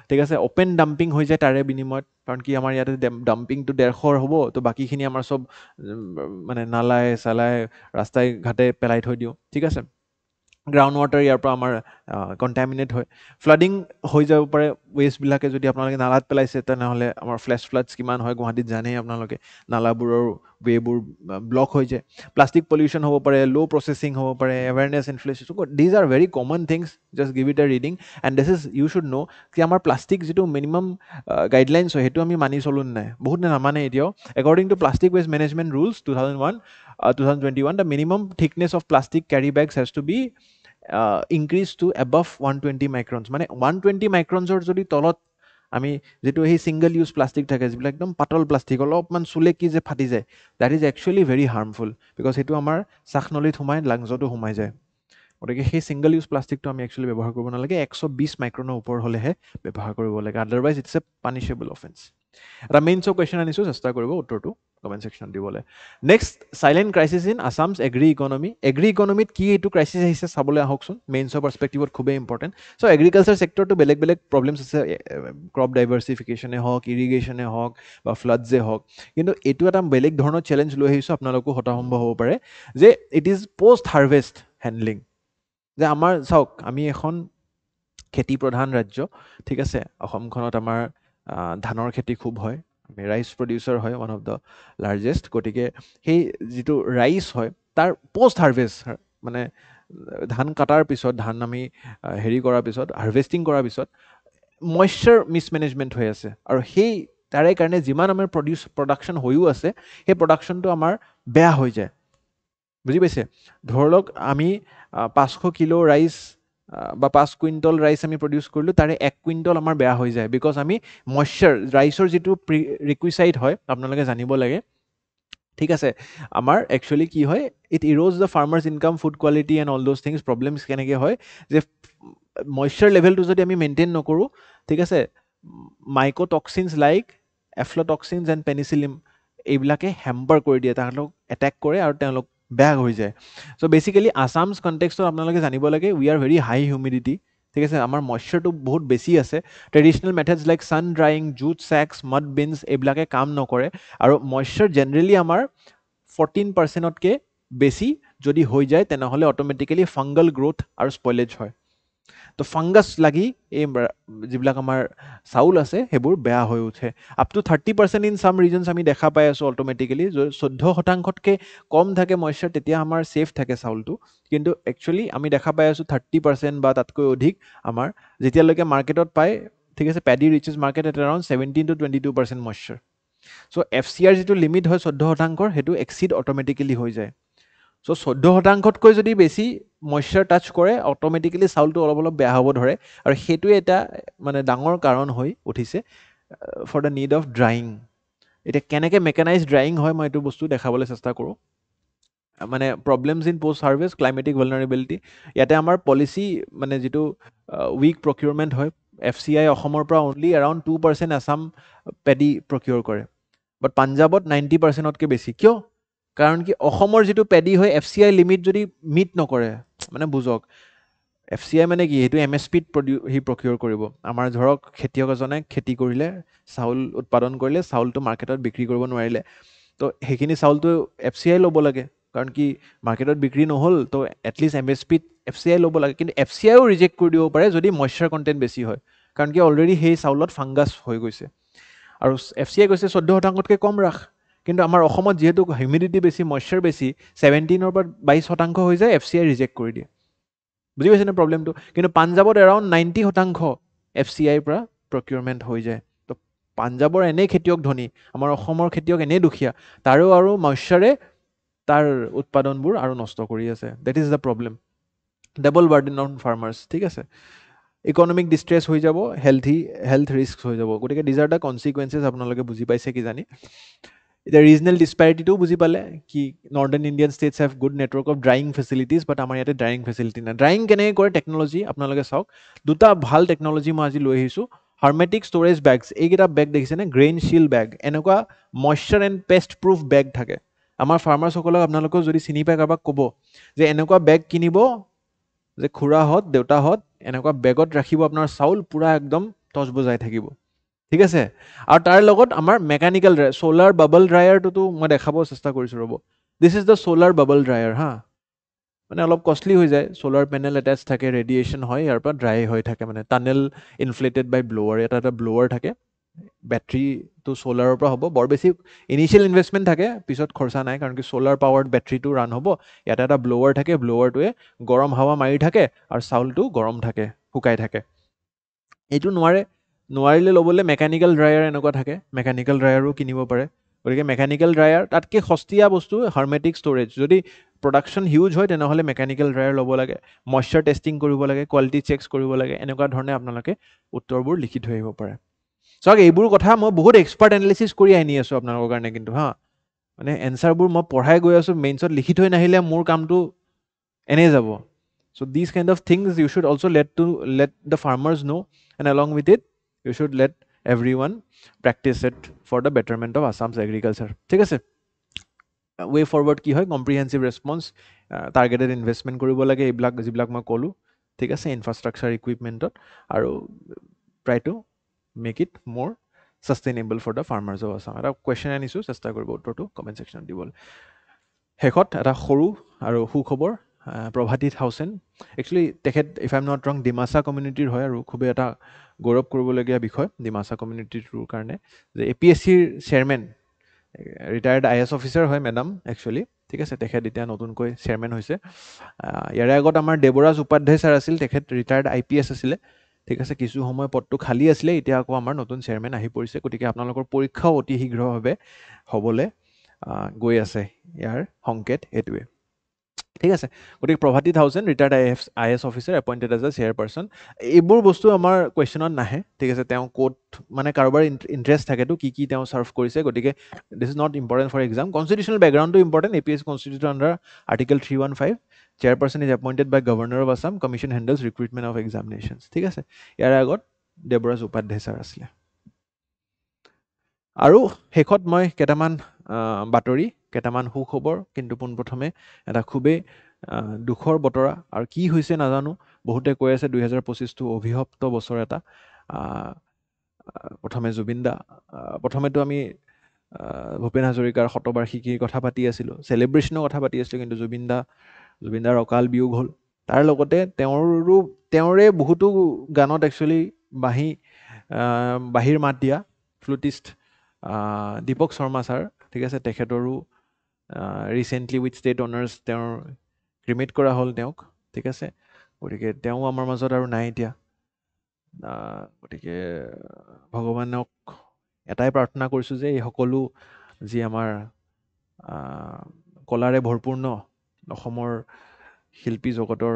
ঠিক আছে অ'পেন ডাম্পিং হৈ যায় তাৰে বিনিময়ত কাৰণ কি আমাৰ ইয়াতে ডাম্পিংটো 150 হ'ব তো বাকীখিনি আমাৰ চব মানে নালাই চালাই ৰাস্তাই ঘাটে পেলাই থৈ দিওঁ ঠিক আছে গ্ৰাউণ্ড ৱাটাৰ ইয়াৰ পৰা আমাৰ কণ্টামিনেট হয় ফ্লাডিং হৈ যাব পাৰে ৱেষ্টবিলাকে যদি আপোনালোকে নালাত পেলাইছে তেনেহ'লে আমাৰ ফ্লেছ ফ্লাডছ কিমান হয় গুৱাহাটীত জানেই আপোনালোকে নালাবোৰৰ ৱেবোৰ ব্লক হৈ যায় প্লাষ্টিক পলিউশ্যন হ'ব পাৰে ল' প্ৰচেছিং হ'ব পাৰে awareness inflation these are very common things just give it a reading and this is you should know' কি আমাৰ প্লাষ্টিক যিটো মিনিমাম গাইডলাইনছ হয় সেইটো আমি মানি চলোঁ নাই বহুত নামানে এতিয়াও according to plastic waste management rules 2021 the minimum thickness of plastic carry bags has to be increased to above 120 microns মানে 120 micronsৰ যদি তলত আমি যেটো এই সিঙ্গল ইউজ প্লাষ্টিক থাকে যিবিলাক একদম পাতল প্লাষ্টিক অলপমান চুলে কি যে ফাটি যায় that is actually very harmful because সেইটো আমাৰ শ্বাসনলীত সোমাই লাংজতো সোমাই যায় গতিকে সেই সিঙ্গল ইউজ প্লাষ্টিকটো আমি একচুৱেলি ব্যৱহাৰ কৰিব নালাগে 120 মাইক্ৰনৰ ওপৰ হ'লেহে ব্যৱহাৰ কৰিব লাগে otherwise it's a punishable offence এটা মেইনছ কুৱেশ্যন আনিছোঁ চেষ্টা কৰিব উত্তৰটো কমেণ্ট ছেকশ্যন দিবলৈ next silent crisis in Assam's agri ইকনমিত কি এইটো ক্ৰাইচিছ আহিছে চাবলৈ আহকচোন মেইনছৰ পাৰ্চপেক্টিভত খুবেই ইম্পৰ্টেণ্ট চ' এগ্ৰিকালচাৰ ছেক্টৰটো বেলেগ বেলেগ প্ৰব্লেমছ আছে ক্ৰপ ডাইভাৰ্চিফিকেশ্যনে হওক ইৰিগেশ্যনে হওক বা ফ্লাডছে হওক কিন্তু এইটো এটা বেলেগ ধৰণৰ চেলেঞ্জ লৈ আহিছোঁ আপোনালোকো হতাশম্ভ হ'ব পাৰে যে it is post harvest handling যে আমাৰ চাওক আমি এখন খেতি প্ৰধান ৰাজ্য ঠিক আছে অসমখনত আমাৰ ধানৰ খেতি খুব হয় আমি ৰাইচ প্ৰডিউচাৰ হয় ওৱান অফ দ্য লাৰ্জেষ্ট গতিকে সেই যিটো ৰাইচ হয় তাৰ পষ্ট হাৰ্ভেষ্ট মানে ধান কাটাৰ পিছত ধান আমি হেৰি কৰাৰ পিছত হাৰ্ভেষ্টিং কৰাৰ পিছত মইশ্চাৰ মিছমেনেজমেণ্ট হৈ আছে আৰু সেই তাৰে কাৰণে যিমান আমাৰ প্ৰডাকশ্যন হৈও আছে সেই প্ৰডাকশ্যনটো আমাৰ বেয়া হৈ যায় বুজি পাইছে ধৰি লওক আমি 500 কিলো ৰাইচ বা 5 কুইণ্টল ৰাইচ আমি প্ৰডিউচ কৰিলোঁ তাৰে 1 কুইণ্টল আমাৰ বেয়া হৈ যায় বিকজ আমি মইশ্চাৰ ৰাইচৰ যিটো ৰিকুইচাইড হয় আপোনালোকে জানিব লাগে ঠিক আছে আমাৰ একচুৱেলি কি হয় it erodes the farmers income food quality and all those things problems কেনেকৈ হয় যে মইশ্চাৰ লেভেলটো যদি আমি মেইনটেইন নকৰোঁ ঠিক আছে মাইক'টক্সিনছ লাইক এফ্লটক্সিনছ এণ্ড পেনিচিলিন এইবিলাকে হেম্পাৰ কৰি দিয়ে তাহাঁতক এটেক কৰে আৰু তেওঁলোক বেয়া হৈ যায় চ' বেচিকেলি আছামছ কণ্টেক্সটত আপোনালোকে জানিব লাগে we are very high humidity ঠিক আছে আমাৰ মইশ্চাৰটো বহুত বেছি আছে traditional methods like sun drying jute sacks mud bins এইবিলাকে কাম নকৰে আৰু মইশ্চাৰ জেনেৰেলি আমাৰ 14%তকৈ বেছি যদি হৈ যায় তেনেহ'লে অট'মেটিকেলি ফাংগল গ্ৰোথ আৰু স্পইলেজ হয় তো ফাংগাছ লাগি এই যিবিলাক আমাৰ চাউল আছে সেইবোৰ বেয়া হৈ উঠে আপ টু 30% ইন চাম ৰিজনছ আমি দেখা পাই আছোঁ অট'মেটিকেলি 14%তকৈ কম থাকে মইশ্চাৰ তেতিয়া আমাৰ ছেফ থাকে চাউলটো কিন্তু একচুৱেলি আমি দেখা পাই আছোঁ 30% বা তাতকৈ অধিক আমাৰ যেতিয়ালৈকে মাৰ্কেটত পায় ঠিক আছে paddy reaches market at around 17 to 22% মইশ্চাৰ so' FCR যিটো লিমিট হয় 14%ৰ সেইটো এক্সিড অট'মেটিকেলি হৈ যায় চ' 14%তকৈ যদি বেছি মইশ্চাৰ টাচ কৰে অট'মেটিকেলি চাউলটো অলপ অলপ বেয়া হ'ব ধৰে আৰু সেইটোৱে এটা মানে ডাঙৰ কাৰণ হৈ উঠিছে for the need of drying এতিয়া কেনেকৈ মেকানাইজ ড্ৰাইং হয় মই এইটো বস্তু দেখাবলৈ চেষ্টা কৰোঁ মানে problems in post harvest climatic vulnerability ইয়াতে আমাৰ পলিচি মানে যিটো উইক প্ৰকিউৰমেণ্ট হয় FCI অসমৰ পৰা অনলি এৰাউণ্ড 2% আছাম পেডি প্ৰকিউৰ কৰে বাট পাঞ্জাৱত 90%তকৈ বেছি কিয় কাৰণ কি অসমৰ যিটো পেডি হয় FCI লিমিট যদি মিট নকৰে মানে বুজক FCI মানে কি সেইটো MSPত সি প্ৰকিউৰ কৰিব আমাৰ ধৰক খেতিয়ক এজনে খেতি কৰিলে চাউল উৎপাদন কৰিলে চাউলটো মাৰ্কেটত বিক্ৰী কৰিব নোৱাৰিলে তো সেইখিনি চাউলটো FCI ল'ব লাগে কাৰণ কি মাৰ্কেটত বিক্ৰী নহ'ল তো এটলিষ্ট MSPত FCI ল'ব লাগে কিন্তু FCIও ৰিজেক্ট কৰি দিব পাৰে যদি মইশ্চাৰ কণ্টেণ্ট বেছি হয় কাৰণ কি অলৰেডি সেই চাউলত ফাংগাছ হৈ গৈছে আৰু FCI কৈছে 14%তকৈ কম ৰাখ কিন্তু আমাৰ অসমত যিহেতু হিউমিডিটি বেছি মইশ্চাৰ বেছি 17ৰ পৰা 22% হৈ যায় FCI ৰিজেক্ট কৰি দিয়ে বুজি পাইছেনে প্ৰব্লেমটো কিন্তু পাঞ্জাৱত এৰাউণ্ড 90% FCIৰ পৰা প্ৰকিউৰমেণ্ট হৈ যায় তো পাঞ্জাৱৰ এনেই খেতিয়ক ধনী আমাৰ অসমৰ খেতিয়ক এনেই দুখীয়া তাৰো আৰু মইশ্চাৰে তাৰ উৎপাদনবোৰ আৰু নষ্ট কৰি আছে that is the problem double burden on farmers ঠিক আছে ইকনমিক ডিষ্ট্ৰেছ হৈ যাব হেল্থ ৰিস্ক হৈ যাব গতিকে ডিজ আৰ দ্য কনচিকুৱেঞ্চেছ আপোনালোকে বুজি পাইছে কিজানি এতিয়া ৰিজনেল ডিছপেৰিটিটোও বুজি পালে কি northern Indian states have good network of drying facilities but আমাৰ ইয়াতে ড্ৰাইং ফেচিলিটি নাই ড্ৰাইং কেনেকৈ কৰে টেকন'লজি আপোনালোকে চাওক দুটা ভাল টেকন'লজি মই আজি লৈ আহিছোঁ হাৰ্মেটিক ষ্ট'ৰেজ বেগছ এইকেইটা বেগ দেখিছেনে গ্ৰেইন শ্বিল্ড বেগ এনেকুৱা মইশ্চাৰ এণ্ড পেষ্ট প্ৰুফ বেগ থাকে আমাৰ ফাৰ্মাৰ্ছসকলক আপোনালোকেও যদি চিনি পায় কাৰোবাক ক'ব যে এনেকুৱা বেগ কিনিব যে খুৰাহঁত দেউতাহঁত এনেকুৱা বেগত ৰাখিব আপোনাৰ চাউল পূৰা একদম টচ বজাই থাকিব ঠিক আছে আৰু তাৰ লগত আমাৰ মেকানিকেল ড্ৰায়াৰ ছ'লাৰ বাবল ড্ৰায়াৰটোতো মই দেখাব চেষ্টা কৰিছোঁ ৰ'ব দিছ is the solar bubble dryer হা মানে অলপ কষ্টলি হৈ যায় সোলাৰ পেনেল এটাচ থাকে ৰেডিয়েশ্যন হয় ইয়াৰ পৰা ড্ৰাই হৈ থাকে মানে টানেল ইনফ্লেটেড বাই ব্লোৱাৰ এটা ব্লোৱাৰ থাকে বেটাৰীটো সোলাৰৰ পৰা হ'ব বৰ বেছি ইনিচিয়েল ইনভেষ্টমেণ্ট থাকে পিছত খৰচা নাই কাৰণ কি সোলাৰ পাৱাৰ্ড বেটাৰীটো ৰান হ'ব ইয়াত এটা ব্লোৱাৰ থাকে ব্লোৱাৰটোৱে গৰম হাৱা মাৰি থাকে আৰু চাউলটো গৰম থাকে শুকাই থাকে এইটো নোৱাৰিলে ল'বলৈ মেকানিকেল ড্ৰায়াৰ এনেকুৱা থাকে মেকানিকেল ড্ৰায়াৰো কিনিব পাৰে গতিকে মেকানিকেল ড্ৰায়াৰ তাতকৈ সস্তীয়া বস্তু হাৰ্মেটিক ষ্ট'ৰেজ যদি প্ৰডাকশ্যন হিউজ হয় তেনেহ'লে মেকানিকেল ড্ৰায়াৰ ল'ব লাগে মইশ্চাৰ টেষ্টিং কৰিব লাগে কোৱালিটি চেকছ কৰিব লাগে এনেকুৱা ধৰণে আপোনালোকে উত্তৰবোৰ লিখি থৈ আহিব পাৰে চাওক এইবোৰ কথা মই বহুত এক্সপাৰ্ট এনালিচিছ কৰি আনি আছোঁ আপোনালোকৰ কাৰণে কিন্তু হা মানে এনচাৰবোৰ মই পঢ়াই গৈ আছোঁ মেইনছত লিখি থৈ নাহিলে মোৰ কামটো এনেই যাব so' this kind of things you should also' let the farmers know and along with it you should let everyone practice it for the betterment of Assam's agriculture ঠিক আছে ৱে ফৰৱাৰ্ড কি হয় কম্প্ৰিহেনচিভ ৰেছপন্স টাৰ্গেটেড ইনভেষ্টমেণ্ট কৰিব লাগে এইবিলাক যিবিলাক মই ক'লোঁ ঠিক আছে ইনফ্ৰাষ্ট্ৰাকচাৰ ইকুইপমেণ্টত আৰু try to make it more sustainable for the farmers of Assam এটা কুৱেশ্যন আনিছোঁ চেষ্টা কৰিব উত্তৰটো কমেণ্ট ছেকশ্যনত দিবলৈ শেষত এটা সৰু আৰু সুখবৰ প্ৰভাতী থাউচেণ্ড একচুৱেলি তেখেত ইফ আই এম নট ৰং ডিমাচা কমিউনিটিৰ হয় আৰু খুবেই এটা গৌৰৱ কৰিবলগীয়া বিষয় ডিমাচা কমিউনিটিটোৰ কাৰণে যে APSCৰ চেয়াৰমেন ৰিটায়াৰ্ড IAS অফিচাৰ হয় মেডাম একচুৱেলি ঠিক আছে তেখেত এতিয়া নতুনকৈ চেয়াৰমেন হৈছে ইয়াৰে আগত আমাৰ দেৱৰাজ উপাধ্যায় ছাৰ আছিল তেখেত ৰিটায়াৰ্ড IPS আছিলে ঠিক আছে কিছু সময় পদটো খালী আছিলে এতিয়া আকৌ আমাৰ নতুন চেয়াৰমেন আহি পৰিছে গতিকে আপোনালোকৰ পৰীক্ষাও অতি শীঘ্ৰভাৱে হ'বলৈ গৈ আছে ইয়াৰ সংকেত এইটোৱে ঠিক আছে গতিকে Prabhati Thaosen retired IAS officer appointed as a chairperson এইবোৰ বস্তু আমাৰ কুৱেশ্যনত নাহে ঠিক আছে তেওঁ ক'ত মানে কাৰোবাৰ ইণ্টাৰেষ্ট থাকেতো কি তেওঁ ছাৰ্ভ কৰিছে গতিকে this is not important for exam constitutional বেকগ্ৰাউণ্ডটো important APSC constituted under article 315 chairperson is appointed by governor of Assam commission handles recruitment of examinations ঠিক আছে ইয়াৰ আগত দেৱৰাজ উপাধ্যায় ছাৰ আছিলে আৰু শেষত মই কেইটামান বাতৰি কেইটামান সুখবৰ কিন্তু পোনপ্ৰথমে এটা খুবেই দুখৰ বতৰা আৰু কি হৈছে নাজানো বহুতে কৈ আছে 2025টো অভিশপ্ত বছৰ এটা প্ৰথমে জুবিন দা প্ৰথমেতো আমি ভূপেন হাজৰিকাৰ শতবাৰ্ষিকীৰ কথা পাতি আছিলোঁ চেলিব্ৰেশ্যনৰ কথা পাতি আছিলোঁ কিন্তু জুবিনদাৰ অকাল বিয়োগ হ'ল তাৰ লগতে তেওঁৰে বহুতো গানত একচুৱেলি বাঁহীৰ মাত দিয়া ফ্লুটিষ্ট দীপক শৰ্মা ছাৰ ঠিক আছে তেখেতৰো ৰিচেণ্টলি উইথ ষ্টেট অনাৰ্ছ তেওঁৰ ক্ৰিমেট কৰা হ'ল তেওঁক ঠিক আছে গতিকে তেওঁ আমাৰ মাজত আৰু নাই এতিয়া গতিকে ভগৱানক এটাই প্ৰাৰ্থনা কৰিছোঁ যে এই সকলো যি আমাৰ কলাৰে ভৰপূৰ্ণ অসমৰ শিল্পী জগতৰ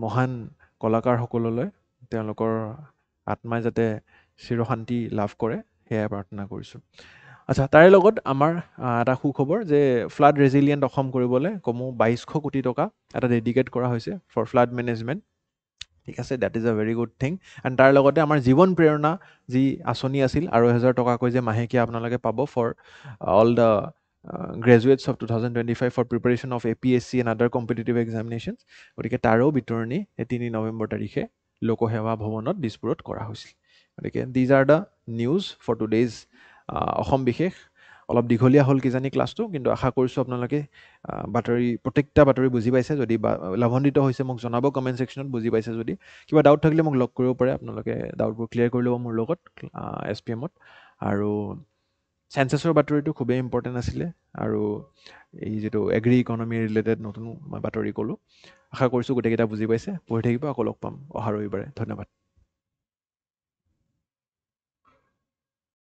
মহান কলাকাৰসকললৈ তেওঁলোকৰ আত্মাই যাতে চিৰশান্তি লাভ কৰে সেয়াই প্ৰাৰ্থনা কৰিছোঁ আচ্ছা তাৰে লগত আমাৰ এটা সুখবৰ যে ফ্লাড ৰেজিলিয়েণ্ট অসম কৰিবলৈ কমেও 2200 কোটি টকা এটা ডেডিকেট কৰা হৈছে ফৰ ফ্লাড মেনেজমেণ্ট ঠিক আছে that is a very good thing and তাৰ লগতে আমাৰ জীৱন প্ৰেৰণা যি আঁচনি আছিল আৰু 1000 টকাকৈ যে মাহেকীয়া আপোনালোকে পাব for all the graduates of 2025 for preparation of APSC and other competitive examinations গতিকে তাৰো বিতৰণি 3 নৱেম্বৰ তাৰিখে লোকসেৱা ভৱনত দিছপুৰত কৰা হৈছিল গতিকে these are the news for today's Assam বিশেষ অলপ দীঘলীয়া হ'ল কিজানি ক্লাছটো কিন্তু আশা কৰিছোঁ আপোনালোকে প্ৰত্যেকটা বাতৰি বুজি পাইছে যদি লাভান্বিত হৈছে মোক জনাব কমেণ্ট ছেকশ্যনত বুজি পাইছে যদি কিবা ডাউট থাকিলে মোক লগ কৰিব পাৰে আপোনালোকে ডাউটবোৰ ক্লিয়াৰ কৰি ল'ব মোৰ লগত SPMত আৰু চেঞ্চাছৰ বাতৰিটো খুবেই ইম্পৰ্টেণ্ট আছিলে আৰু এই যিটো এগ্ৰি ইকনমি ৰিলেটেড নতুন মই বাতৰি ক'লোঁ আশা কৰিছোঁ গোটেইকেইটা বুজি পাইছে পঢ়ি থাকিব আকৌ লগ পাম অহা ৰবিবাৰে ধন্যবাদ